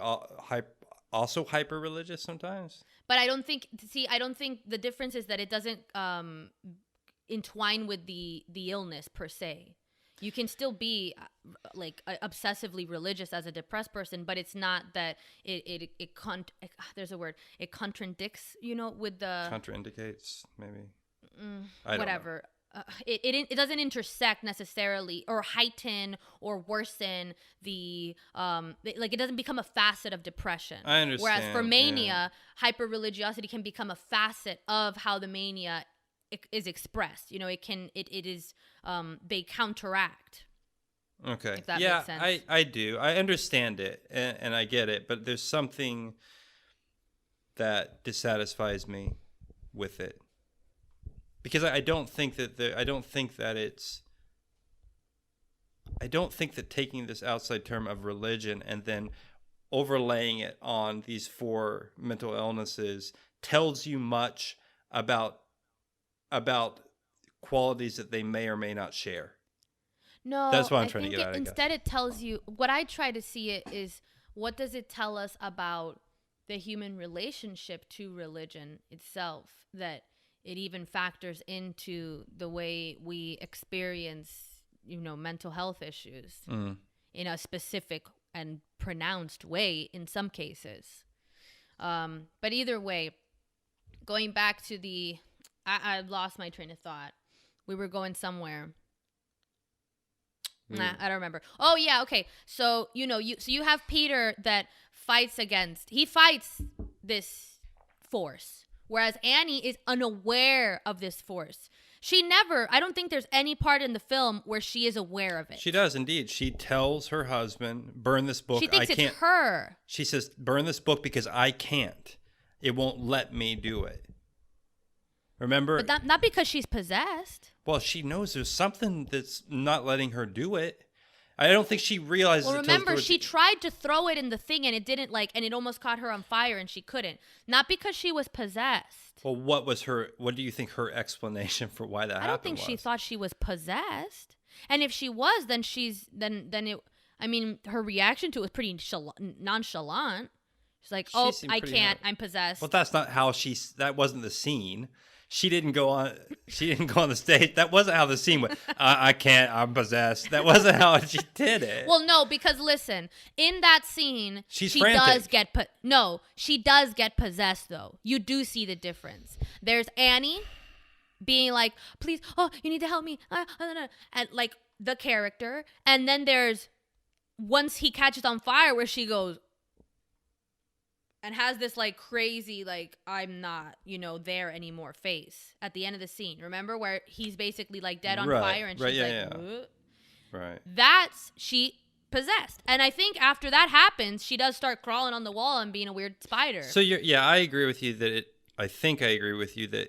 Speaker 3: also hyper-religious sometimes?
Speaker 2: But I don't think. See, I don't think the difference is that it doesn't entwine with the illness per se. You can still be like obsessively religious as a depressed person, but it's not that there's a word. It contradicts, with the
Speaker 3: Contraindicates, maybe.
Speaker 2: Whatever. It doesn't intersect necessarily or heighten or worsen the like it doesn't become a facet of depression.
Speaker 3: I understand.
Speaker 2: Whereas for mania, hyper religiosity can become a facet of how the mania is expressed. It is they counteract.
Speaker 3: Okay.
Speaker 2: If that makes sense.
Speaker 3: I do. I understand it and I get it, but there's something that dissatisfies me with it. Because I don't think that taking this outside term of religion and then overlaying it on these 4 mental illnesses tells you much about qualities that they may or may not share.
Speaker 2: No,
Speaker 3: that's what I'm trying to get at.
Speaker 2: Instead, it tells you, what I try to see it is, what does it tell us about the human relationship to religion itself, that it even factors into the way we experience, mental health issues in a specific and pronounced way in some cases. But either way, going back to I lost my train of thought. We were going somewhere. Nah, I don't remember. Oh yeah, okay. So you have Peter that fights this force, whereas Annie is unaware of this force. I don't think there's any part in the film where she is aware of it.
Speaker 3: She does indeed. She tells her husband, "Burn this book.
Speaker 2: She thinks
Speaker 3: I can't."
Speaker 2: It's her.
Speaker 3: She says, "Burn this book because I can't. It won't let me do it." Remember?
Speaker 2: But not because she's possessed.
Speaker 3: Well, she knows there's something that's not letting her do it. I don't think she realizes.
Speaker 2: Well, remember, she tried to throw it in the thing, and it didn't and it almost caught her on fire, and she couldn't. Not because she was possessed.
Speaker 3: Well, what do you think her explanation for why that happened?
Speaker 2: I don't think she thought she was possessed. And if she was, then her reaction to it was pretty nonchalant. She's like, "Oh, I can't. I'm possessed."
Speaker 3: Well, that's not how that wasn't the scene. She didn't go on the stage. That wasn't how the scene went. I can't. I'm possessed. That wasn't how she did it.
Speaker 2: Well, no, because listen, in that scene, she
Speaker 3: frantic.
Speaker 2: she does get possessed though. You do see the difference. There's Annie being like, "Please, you need to help me," and like the character, and then there's once he catches on fire where she goes and has this like crazy, like, I'm not, there anymore face at the end of the scene. Remember where he's basically like dead on fire and she's like,
Speaker 3: right.
Speaker 2: That's she possessed. And I think after that happens, she does start crawling on the wall and being a weird spider.
Speaker 3: So I agree with you that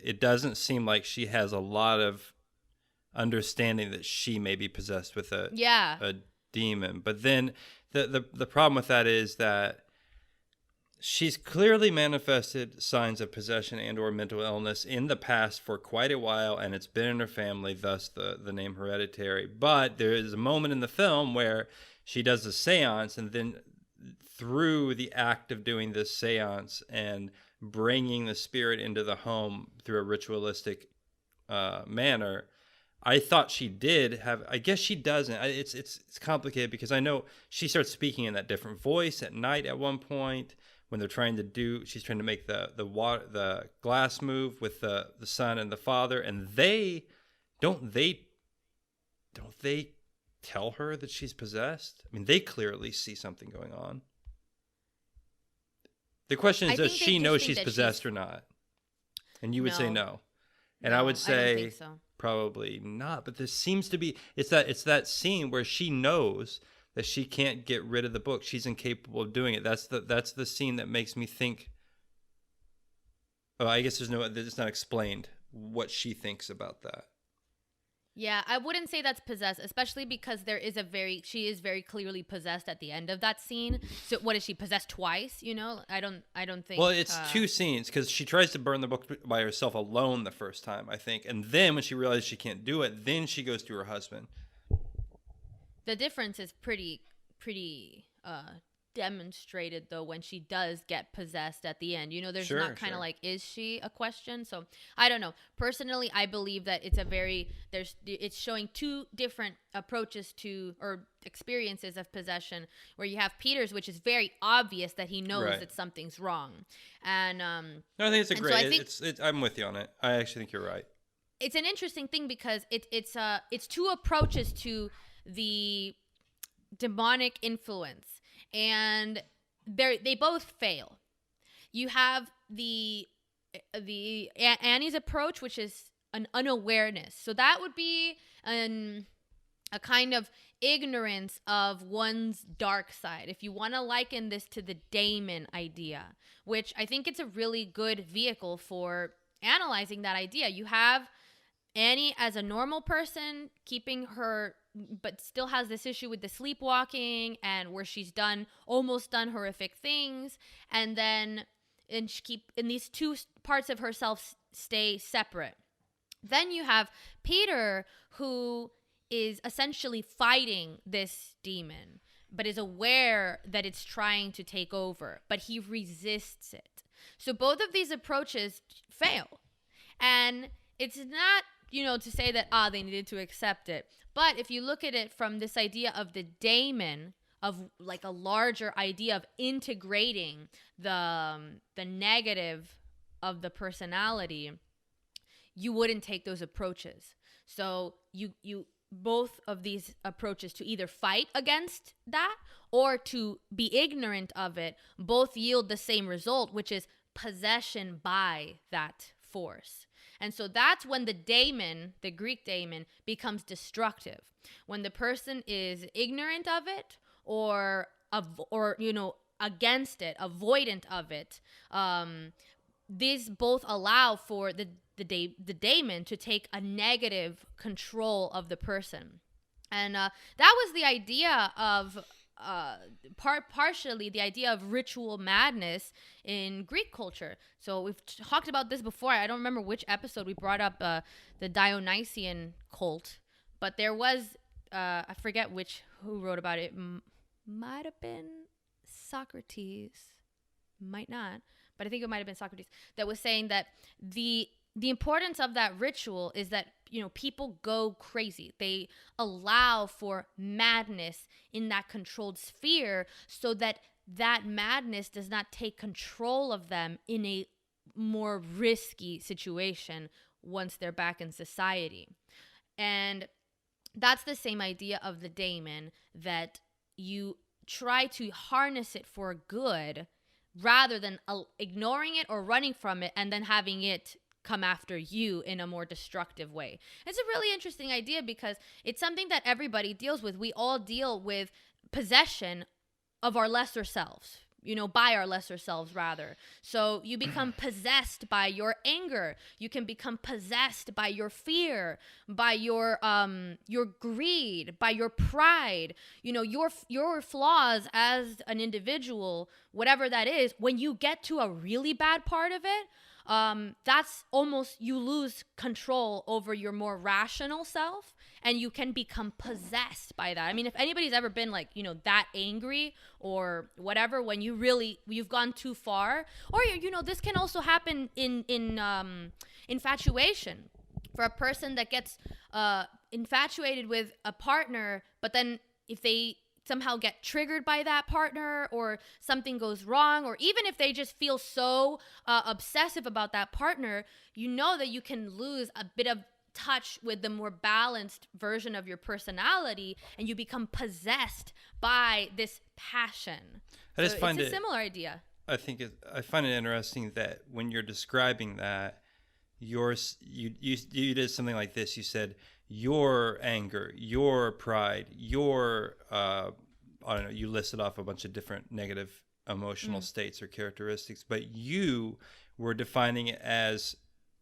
Speaker 3: it doesn't seem like she has a lot of understanding that she may be possessed with a demon. But then the problem with that is that she's clearly manifested signs of possession and or mental illness in the past for quite a while, and it's been in her family, thus the name Hereditary. But there is a moment in the film where she does a seance, and then through the act of doing this seance and bringing the spirit into the home through a ritualistic manner, I thought she did have. I guess she doesn't. It's complicated because I know she starts speaking in that different voice at night at one point. When she's trying to make the glass move with the son and the father, and they don't they tell her that she's possessed? I mean, they clearly see something going on. The question is, does she know she's possessed or not? And you would say no. And I would say
Speaker 2: I don't think so.
Speaker 3: Probably not. But there seems to be, it's that scene where she knows that she can't get rid of the book. She's incapable of doing it. That's the scene that makes me think. Oh, I guess it's not explained what she thinks about that.
Speaker 2: Yeah, I wouldn't say that's possessed, especially because she is very clearly possessed at the end of that scene. So what is she possessed twice? You know, I don't think.
Speaker 3: Well, it's two scenes because she tries to burn the book by herself alone the first time, I think, and then when she realizes she can't do it, then she goes to her husband.
Speaker 2: The difference is pretty demonstrated though when she does get possessed at the end. You know, there's not kind of like, is she a question? So I don't know. Personally, I believe that it's showing two different approaches to or experiences of possession, where you have Peter's, which is very obvious that he knows that something's wrong. And
Speaker 3: no, I think it's a great. So I'm with you on it. I actually think you're right.
Speaker 2: It's an interesting thing because it's two approaches to the demonic influence. And they both fail. You have the Annie's approach, which is an unawareness. So that would be a kind of ignorance of one's dark side. If you want to liken this to the Daemon idea, which I think it's a really good vehicle for analyzing that idea. You have Annie as a normal person keeping her, but still has this issue with the sleepwalking and where she's almost done horrific things. And these two parts of herself stay separate. Then you have Peter, who is essentially fighting this demon, but is aware that it's trying to take over, but he resists it. So both of these approaches fail. And it's not, to say that, they needed to accept it. But if you look at it from this idea of the Daemon, of like a larger idea of integrating the negative of the personality, you wouldn't take those approaches. So you both of these approaches, to either fight against that or to be ignorant of it, both yield the same result, which is possession by that force. And so that's when the Daemon, the Greek Daemon, becomes destructive. When the person is ignorant of it or against it, avoidant of it, these both allow for the Daemon to take a negative control of the person. And that was the idea of partially the idea of ritual madness in Greek culture. So we've talked about this before. I don't remember which episode we brought up the Dionysian cult, but there was I forget who wrote about it. Might have been Socrates, might not, but I think it might have been Socrates that was saying that the importance of that ritual is that, people go crazy. They allow for madness in that controlled sphere so that madness does not take control of them in a more risky situation once they're back in society. And that's the same idea of the Daemon, that you try to harness it for good rather than ignoring it or running from it and then having it come after you in a more destructive way. It's a really interesting idea because it's something that everybody deals with. We all deal with possession of our lesser selves, by our lesser selves rather. So you become possessed by your anger. You can become possessed by your fear, by your greed, by your pride, your flaws as an individual, whatever that is. When you get to a really bad part of it, that's almost, you lose control over your more rational self and you can become possessed by that. I mean, if anybody's ever been like, that angry or whatever, when you've gone too far, or, this can also happen in infatuation, for a person that gets infatuated with a partner, but then if they somehow get triggered by that partner or something goes wrong, or even if they just feel so obsessive about that partner, that you can lose a bit of touch with the more balanced version of your personality, and you become possessed by this passion. It's a similar idea.
Speaker 3: I find it interesting that when you're describing that, you did something like this. You said your anger, your pride, your I don't know. You listed off a bunch of different negative emotional states or characteristics, but you were defining it as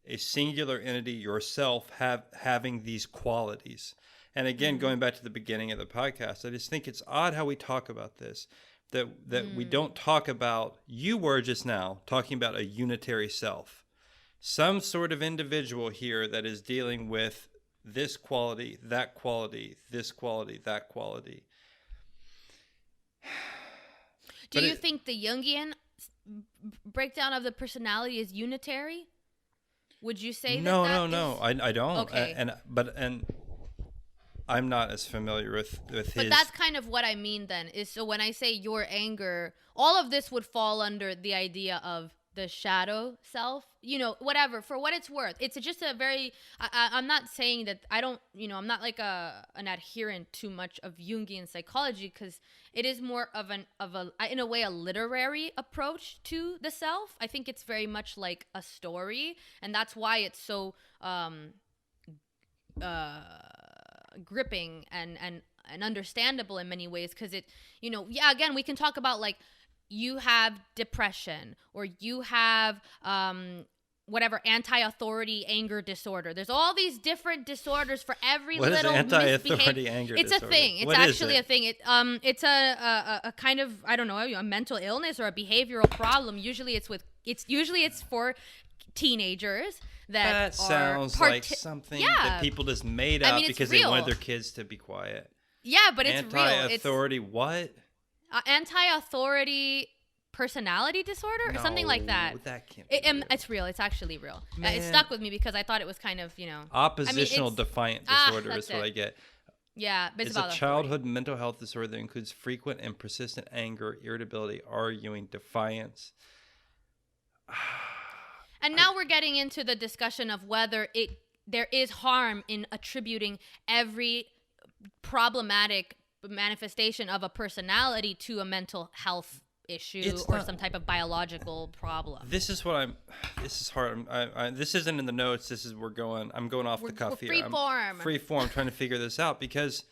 Speaker 3: a singular entity, yourself, having these qualities. And again, going back to the beginning of the podcast, I just think it's odd how we talk about this. That we don't talk about, you were just now talking about a unitary self. Some sort of individual here that is dealing with this quality, that quality, this quality, that quality.
Speaker 2: Do you think the Jungian breakdown of the personality is unitary? Would you say
Speaker 3: no,
Speaker 2: that?
Speaker 3: No, I don't.
Speaker 2: Okay.
Speaker 3: And I'm not as familiar with his.
Speaker 2: But that's kind of what I mean then. Is so when I say your anger, all of this would fall under the idea of the shadow self. Whatever. For what it's worth, it's just a very. I'm not saying that I don't. I'm not like an adherent too much of Jungian psychology, because it is more of in a way a literary approach to the self. I think it's very much like a story, and that's why it's so gripping and understandable in many ways, because it again, we can talk about like you have depression, or you have whatever anti-authority anger disorder. There's all these different disorders for every
Speaker 3: what
Speaker 2: little
Speaker 3: is anti-authority anger
Speaker 2: it's
Speaker 3: disorder?
Speaker 2: A thing. It's actually a thing. It's a kind of, I don't know, a mental illness or a behavioral problem. Usually it's for teenagers that
Speaker 3: sounds like something that people just made up because they wanted their kids to be quiet.
Speaker 2: Yeah, but it's real.
Speaker 3: Anti-authority what?
Speaker 2: Anti-authority personality disorder or something like that.
Speaker 3: That can't be real.
Speaker 2: It's real. It's actually real. It stuck with me because I thought it was kind of,
Speaker 3: Oppositional defiant disorder is what I get.
Speaker 2: Yeah, but
Speaker 3: it's a childhood mental health disorder that includes frequent and persistent anger, irritability, arguing, defiance.
Speaker 2: And now we're getting into the discussion of whether there is harm in attributing every problematic manifestation of a personality to a mental health issue or some type of biological problem.
Speaker 3: This is hard. This isn't in the notes. I'm going off the cuff here. Free form trying to figure this out, because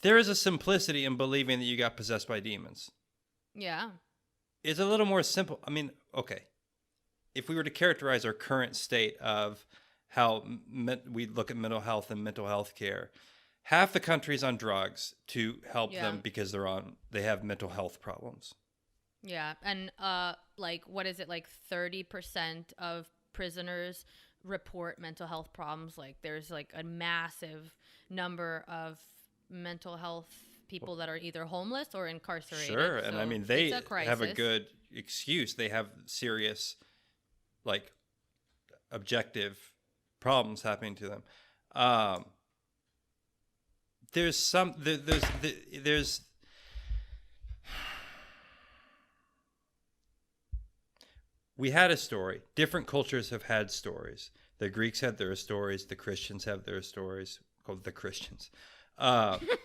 Speaker 3: there is a simplicity in believing that you got possessed by demons.
Speaker 2: Yeah.
Speaker 3: It's a little more simple. I mean, okay. If we were to characterize our current state of how we look at mental health and mental health care, half the country's on drugs to help them because they have mental health problems.
Speaker 2: Yeah, and what is it, like 30% of prisoners report mental health problems. Like there's like a massive number of mental health people that are either homeless or incarcerated.
Speaker 3: Sure, and I mean they have a good excuse. They have serious, like, objective problems happening to them. We had a story. Different cultures have had stories. The Greeks had their stories. The Christians have their stories, called the Christians.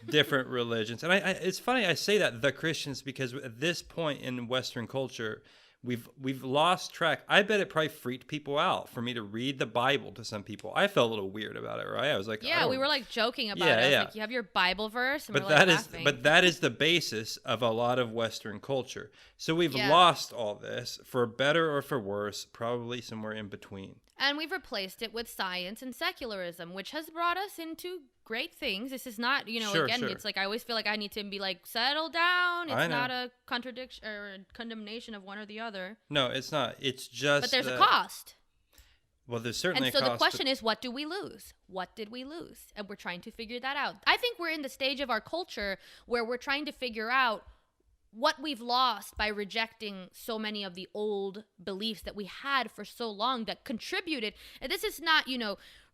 Speaker 3: Different religions. And it's funny I say that, the Christians, because at this point in Western culture, we've lost track. I bet it probably freaked people out for me to read the Bible to some people. I felt a little weird about it, right? I was like,
Speaker 2: we were like joking about it. I was like, you have your Bible verse, and
Speaker 3: that is the basis of a lot of Western culture. So we've lost all this, for better or for worse, probably somewhere in between.
Speaker 2: And we've replaced it with science and secularism, which has brought us into great things. This is not, it's like I always feel like I need to be like, settle down. It's not a contradiction or condemnation of one or the other.
Speaker 3: No, it's not. It's just.
Speaker 2: But there's a cost.
Speaker 3: Well, there's certainly a cost.
Speaker 2: And so the question is, what do we lose? What did we lose? And we're trying to figure that out. I think we're in the stage of our culture where we're trying to figure out what we've lost by rejecting so many of the old beliefs that we had for so long that contributed. And this is not,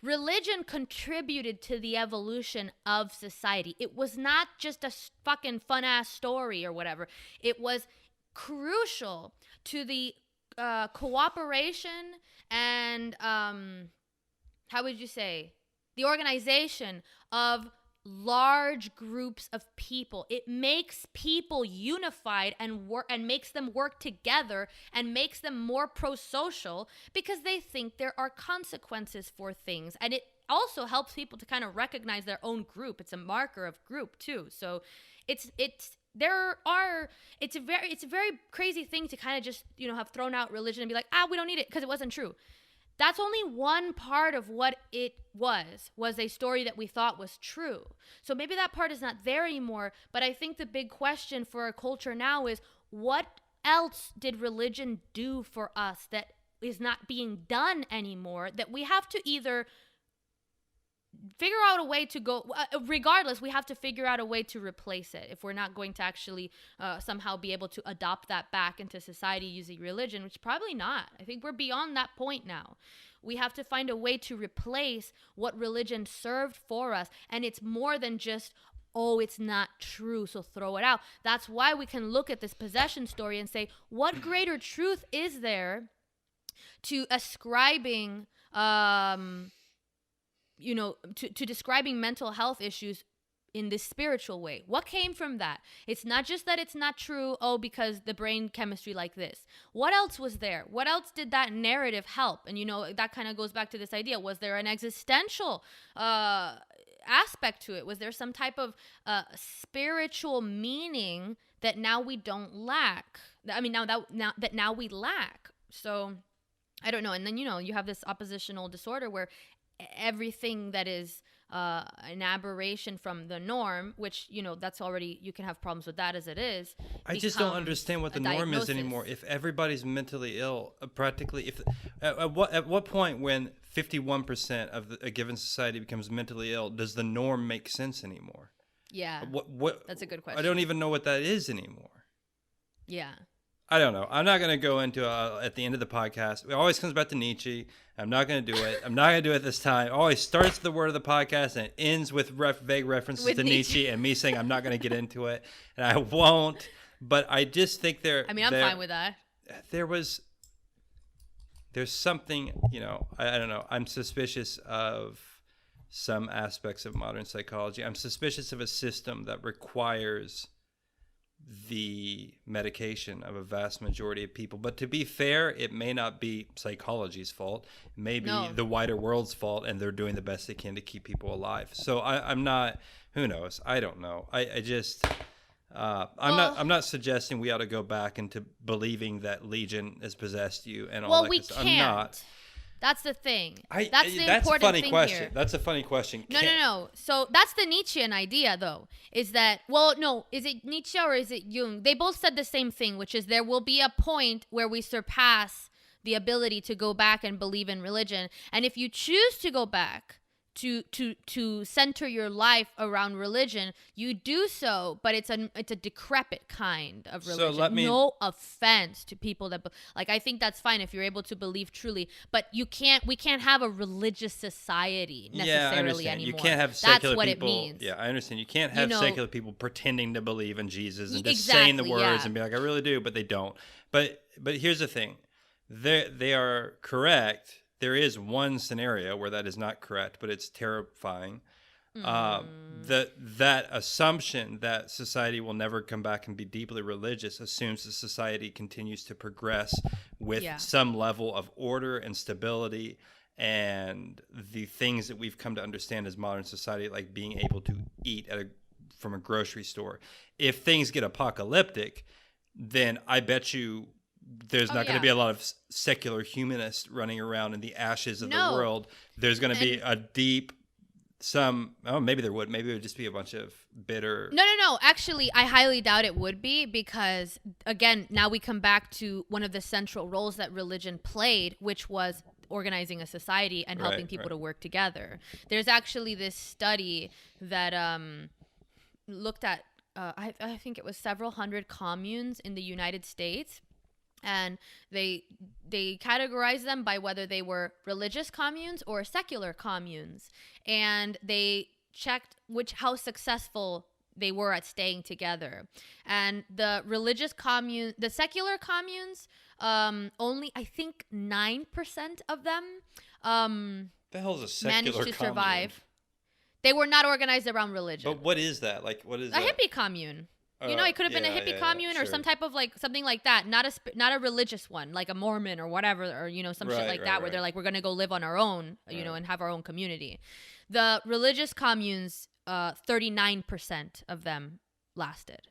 Speaker 2: religion contributed to the evolution of society. It was not just a fucking fun-ass story or whatever. It was crucial to the cooperation and how would you say, the organization of large groups of people. It makes people unified and work, and makes them work together, and makes them more pro-social because they think there are consequences for things. And it also helps people to kind of recognize their own group. It's a marker of group too. So it's a very crazy thing to kind of just, have thrown out religion and be like, we don't need it because it wasn't true. That's only one part of what it was a story that we thought was true. So maybe that part is not there anymore, but I think the big question for our culture now is, what else did religion do for us that is not being done anymore, that we have to either figure out a way to go, regardless, we have to figure out a way to replace it if we're not going to actually somehow be able to adopt that back into society using religion, which probably not. I think we're beyond that point now. We have to find a way to replace what religion served for us. And it's more than just, it's not true, so throw it out. That's why we can look at this possession story and say, what greater truth is there to ascribing to describing mental health issues in this spiritual way? What came from that? It's not just that it's not true, because the brain chemistry like this. What else was there? What else did that narrative help? And, that kind of goes back to this idea. Was there an existential aspect to it? Was there some type of spiritual meaning that now we don't lack? I mean, now we lack. So I don't know. And then, you have this oppositional disorder where everything that is an aberration from the norm, which, that's already, you can have problems with that as it is.
Speaker 3: I just don't understand what the norm is anymore. If everybody's mentally ill, practically, at what point when 51% of a given society becomes mentally ill, does the norm make sense anymore?
Speaker 2: Yeah.
Speaker 3: What? That's
Speaker 2: a good question.
Speaker 3: I don't even know what that is anymore.
Speaker 2: Yeah.
Speaker 3: I don't know. I'm not going to go into at the end of the podcast. It always comes back to Nietzsche. I'm not going to do it. I'm not going to do it this time. It always starts the word of the podcast and it ends with vague references to Nietzsche and me saying I'm not going to get into it. And I won't. But I just think I'm
Speaker 2: fine with that.
Speaker 3: There's something, I don't know. I'm suspicious of some aspects of modern psychology. I'm suspicious of a system that requires the medication of a vast majority of people. But to be fair, it may not be psychology's fault. It may be the wider world's fault, and they're doing the best they can to keep people alive. So I'm not, who knows? I don't know. I'm not suggesting we ought to go back into believing that Legion has possessed you and all that.
Speaker 2: We can't.
Speaker 3: I'm not.
Speaker 2: That's the thing.
Speaker 3: That's a funny question. Here. That's a funny question.
Speaker 2: No. So that's the Nietzschean idea, though, is that, is it Nietzsche or is it Jung? They both said the same thing, which is there will be a point where we surpass the ability to go back and believe in religion. And if you choose to go back to center your life around religion, you do so, but it's a decrepit kind of religion. So no offense to people that I think that's fine if you're able to believe truly, but we can't have a religious society necessarily anymore.
Speaker 3: You can't have secular
Speaker 2: that's what
Speaker 3: people,
Speaker 2: it means.
Speaker 3: Yeah, I understand. You can't have secular people pretending to believe in Jesus and just saying the words and be like, I really do, but they don't. But here's the thing. They are correct. There is one scenario where that is not correct, but it's terrifying. That assumption that society will never come back and be deeply religious assumes that society continues to progress with some level of order and stability and the things that we've come to understand as modern society, like being able to eat from a grocery store. If things get apocalyptic, then I bet you there's not going to be a lot of secular humanists running around in the ashes of the world. There's going to be a deep, maybe there would. Maybe it would just be a bunch of bitter.
Speaker 2: No. Actually, I highly doubt it would be because, again, now we come back to one of the central roles that religion played, which was organizing a society and helping people to work together. There's actually this study that looked at, I think it was several hundred communes in the United States. And they categorized them by whether they were religious communes or secular communes. And they checked how successful they were at staying together. And the secular communes, only I think 9% of them
Speaker 3: The hell's a secular
Speaker 2: managed to
Speaker 3: commune?
Speaker 2: survive. They were not organized around religion.
Speaker 3: But what is that? Like, what is
Speaker 2: a
Speaker 3: that?
Speaker 2: hippie commune? It could have been a hippie commune or
Speaker 3: sure.
Speaker 2: some type of something like that. Not a religious one, like a Mormon or whatever, or some shit like that, where they're like, we're gonna go live on our own, and have our own community. The religious communes, 39% of them lasted,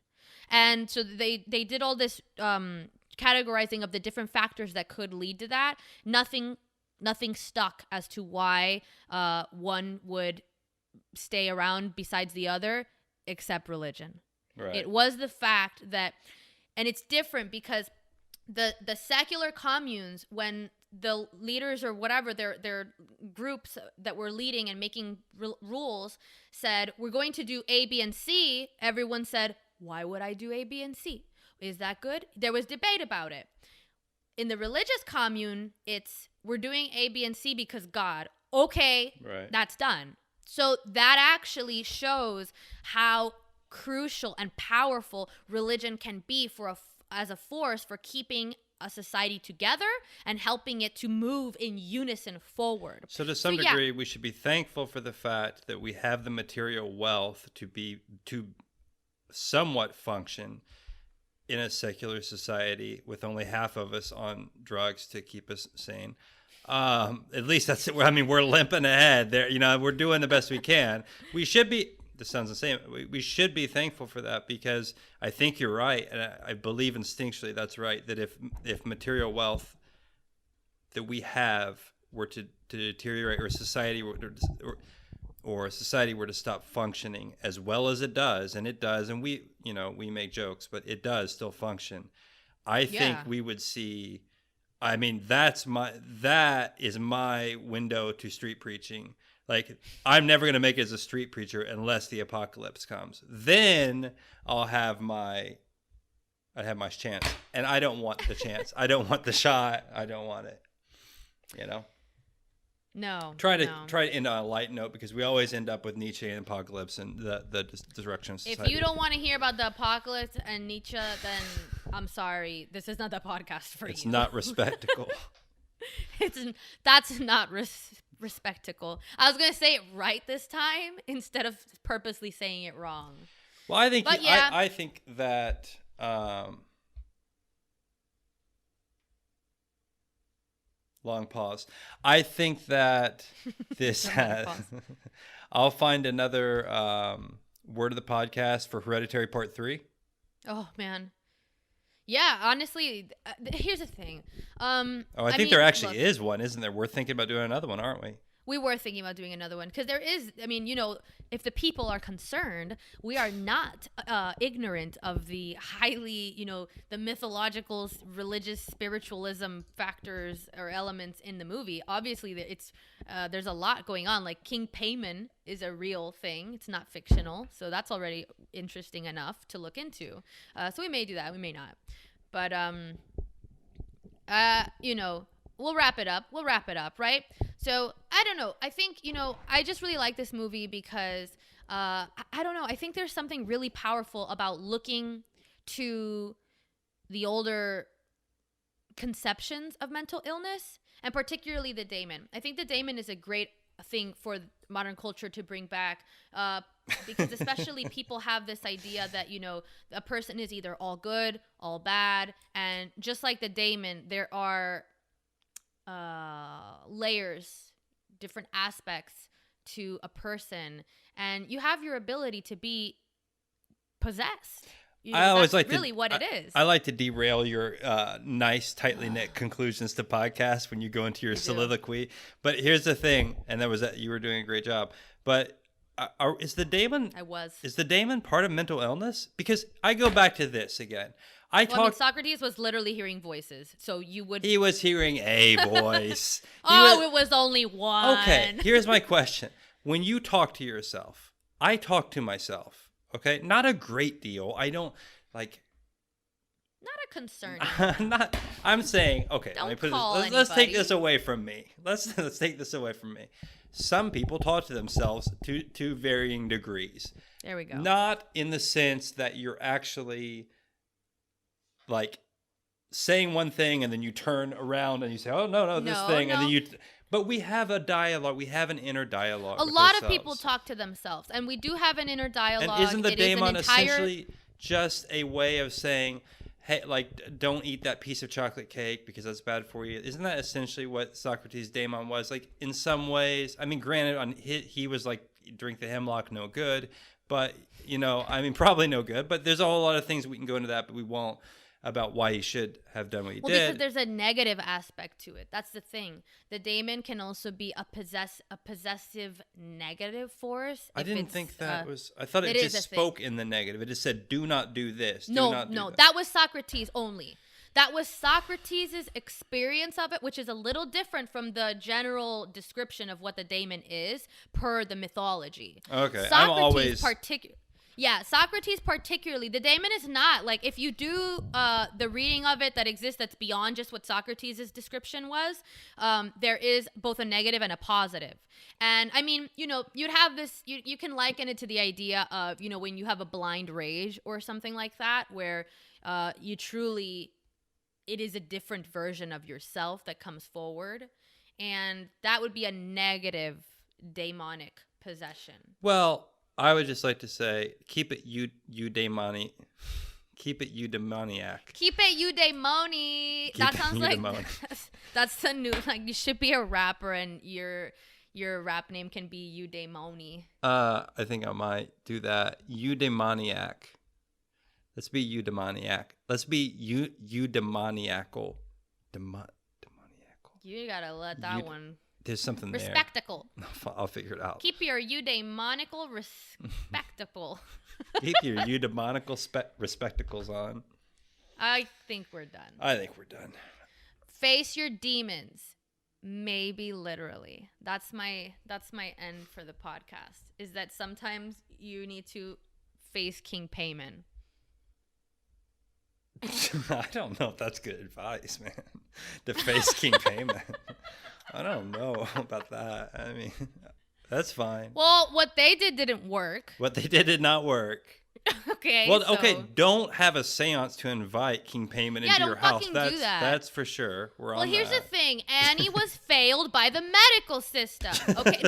Speaker 2: and so they did all this categorizing of the different factors that could lead to that. Nothing stuck as to why one would stay around besides the other, except religion.
Speaker 3: Right.
Speaker 2: It was the fact that, and it's different because the secular communes, when the leaders or whatever, their groups that were leading and making rules said, we're going to do A, B, and C, everyone said, why would I do A, B, and C? Is that good? There was debate about it. In the religious commune, it's, we're doing A, B, and C because God. Okay, That's done. So that actually shows how crucial and powerful religion can be as a force for keeping a society together and helping it to move in unison forward.
Speaker 3: So to some degree, we should be thankful for the fact that we have the material wealth to somewhat function in a secular society with only half of us on drugs to keep us sane. At least that's it. I mean, we're limping ahead there. We're doing the best we can. We should be. This sounds the same. We should be thankful for that, because I think you're right, and I believe instinctually that's right. That if material wealth that we have were to deteriorate, or society or society were to stop functioning as well as it does, and it does, and we make jokes, but it does still function. I think we would see. I mean, that is my window to street preaching. Like, I'm never going to make it as a street preacher unless the apocalypse comes. Then I'd have my chance. And I don't want the chance. I don't want the shot. I don't want it.
Speaker 2: No.
Speaker 3: Try to end on a light note, because we always end up with Nietzsche and apocalypse and the destruction of society.
Speaker 2: If you don't want to hear about the apocalypse and Nietzsche, then I'm sorry. This is not the podcast for you.
Speaker 3: It's not respectable.
Speaker 2: That's not respectable. I was going to say it right this time instead of purposely saying it wrong.
Speaker 3: Well, I think I think that long pause. I think that this has I'll find another word of the podcast for Hereditary Part 3.
Speaker 2: Oh man. Yeah, honestly, here's the thing.
Speaker 3: I think there actually is one, isn't there? We're thinking about doing another one, aren't we?
Speaker 2: We were thinking about doing another one because there is, if the people are concerned, we are not ignorant of the highly, the mythological, religious, spiritualism factors or elements in the movie. Obviously, there's a lot going on. Like, King Payman is a real thing. It's not fictional. So that's already interesting enough to look into. So we may do that. We may not. But, we'll wrap it up, right? So, I don't know. I think, I just really like this movie because, I don't know. I think there's something really powerful about looking to the older conceptions of mental illness, and particularly the Daemon. I think the Daemon is a great thing for modern culture to bring back, because especially people have this idea that, a person is either all good, all bad, and just like the Daemon, there are layers, different aspects to a person, and you have your ability to be possessed.
Speaker 3: I always
Speaker 2: that's really what it is.
Speaker 3: I like to derail your nice, tightly knit conclusions to podcasts when you go into your soliloquy. But here's the thing, and that was that you were doing a great job. But is the Daemon? I was. Is the Daemon part of mental illness? Because I go back to this again.
Speaker 2: Socrates was literally hearing voices, so you would.
Speaker 3: He was hearing a voice.
Speaker 2: It was only one.
Speaker 3: Okay, here's my question: when you talk to yourself, I talk to myself. Okay, not a great deal. I don't like.
Speaker 2: Not a concern.
Speaker 3: I'm saying, okay.
Speaker 2: Don't
Speaker 3: let me put
Speaker 2: call
Speaker 3: this. Let's take this away from me. Let's take this away from me. Some people talk to themselves to varying degrees.
Speaker 2: There we go.
Speaker 3: Not in the sense that you're actually like saying one thing and then you turn around and you say, oh no, this thing, and then But we have a dialogue. We have an inner dialogue.
Speaker 2: A
Speaker 3: with
Speaker 2: lot of
Speaker 3: ourselves.
Speaker 2: people talk to themselves, and we do have an inner dialogue.
Speaker 3: And isn't the
Speaker 2: It is an
Speaker 3: daemon
Speaker 2: entire...
Speaker 3: essentially just a way of saying, hey, like, don't eat that piece of chocolate cake because that's bad for you? Isn't that essentially what Socrates' daemon was? Like, in some ways, I mean, granted, he was like, drink the hemlock, no good. But, you know, I mean, probably no good. But there's a whole lot of things we can go into that, but we won't, about why he should have done what he did.
Speaker 2: Because there's a negative aspect to it. That's the thing. The daemon can also be a possessive negative force.
Speaker 3: I didn't think that was... I thought it just spoke in the negative. It just said, do not do this.
Speaker 2: No,
Speaker 3: that.
Speaker 2: That was Socrates only. That was Socrates' experience of it, which is a little different from the general description of what the daemon is per the mythology.
Speaker 3: Okay,
Speaker 2: Socrates particularly, the daemon is not, like, if you do the reading of it that exists that's beyond just what Socrates' description was, there is both a negative and a positive. And, I mean, you know, you'd have this, you can liken it to the idea of, you know, when you have a blind rage or something like that, where you truly... it is a different version of yourself that comes forward. And that would be a negative demonic possession.
Speaker 3: Well, I would just like to say, keep it eudaimonic. Keep it eudaimoniac.
Speaker 2: Keep it eudaimoni. That sounds like that's the new, like, you should be a rapper and your rap name can be eudaimoni.
Speaker 3: I think I might do that. Eudaimoniac. Let's be eudaimoniac. Let's be eudaimoniacal. Demoniacal.
Speaker 2: You gotta let that one.
Speaker 3: There's something there.
Speaker 2: Respectacle.
Speaker 3: I'll figure it out.
Speaker 2: Keep your eudaimonical respectacle.
Speaker 3: Keep your eudaimonical respectacles on.
Speaker 2: I think we're done.
Speaker 3: I think we're done.
Speaker 2: Face your demons. Maybe literally. That's my end for the podcast. Is that sometimes you need to face King Payman.
Speaker 3: I don't know if that's good advice, man. To face King Payman. I don't know about that. I mean, that's fine.
Speaker 2: Well, what they didn't work.
Speaker 3: What they did not work.
Speaker 2: Okay.
Speaker 3: Well, okay, don't have a seance to invite King Payman into your house.
Speaker 2: Do that.
Speaker 3: That's for sure.
Speaker 2: Well, here's the thing. Annie was failed by the medical system. Okay.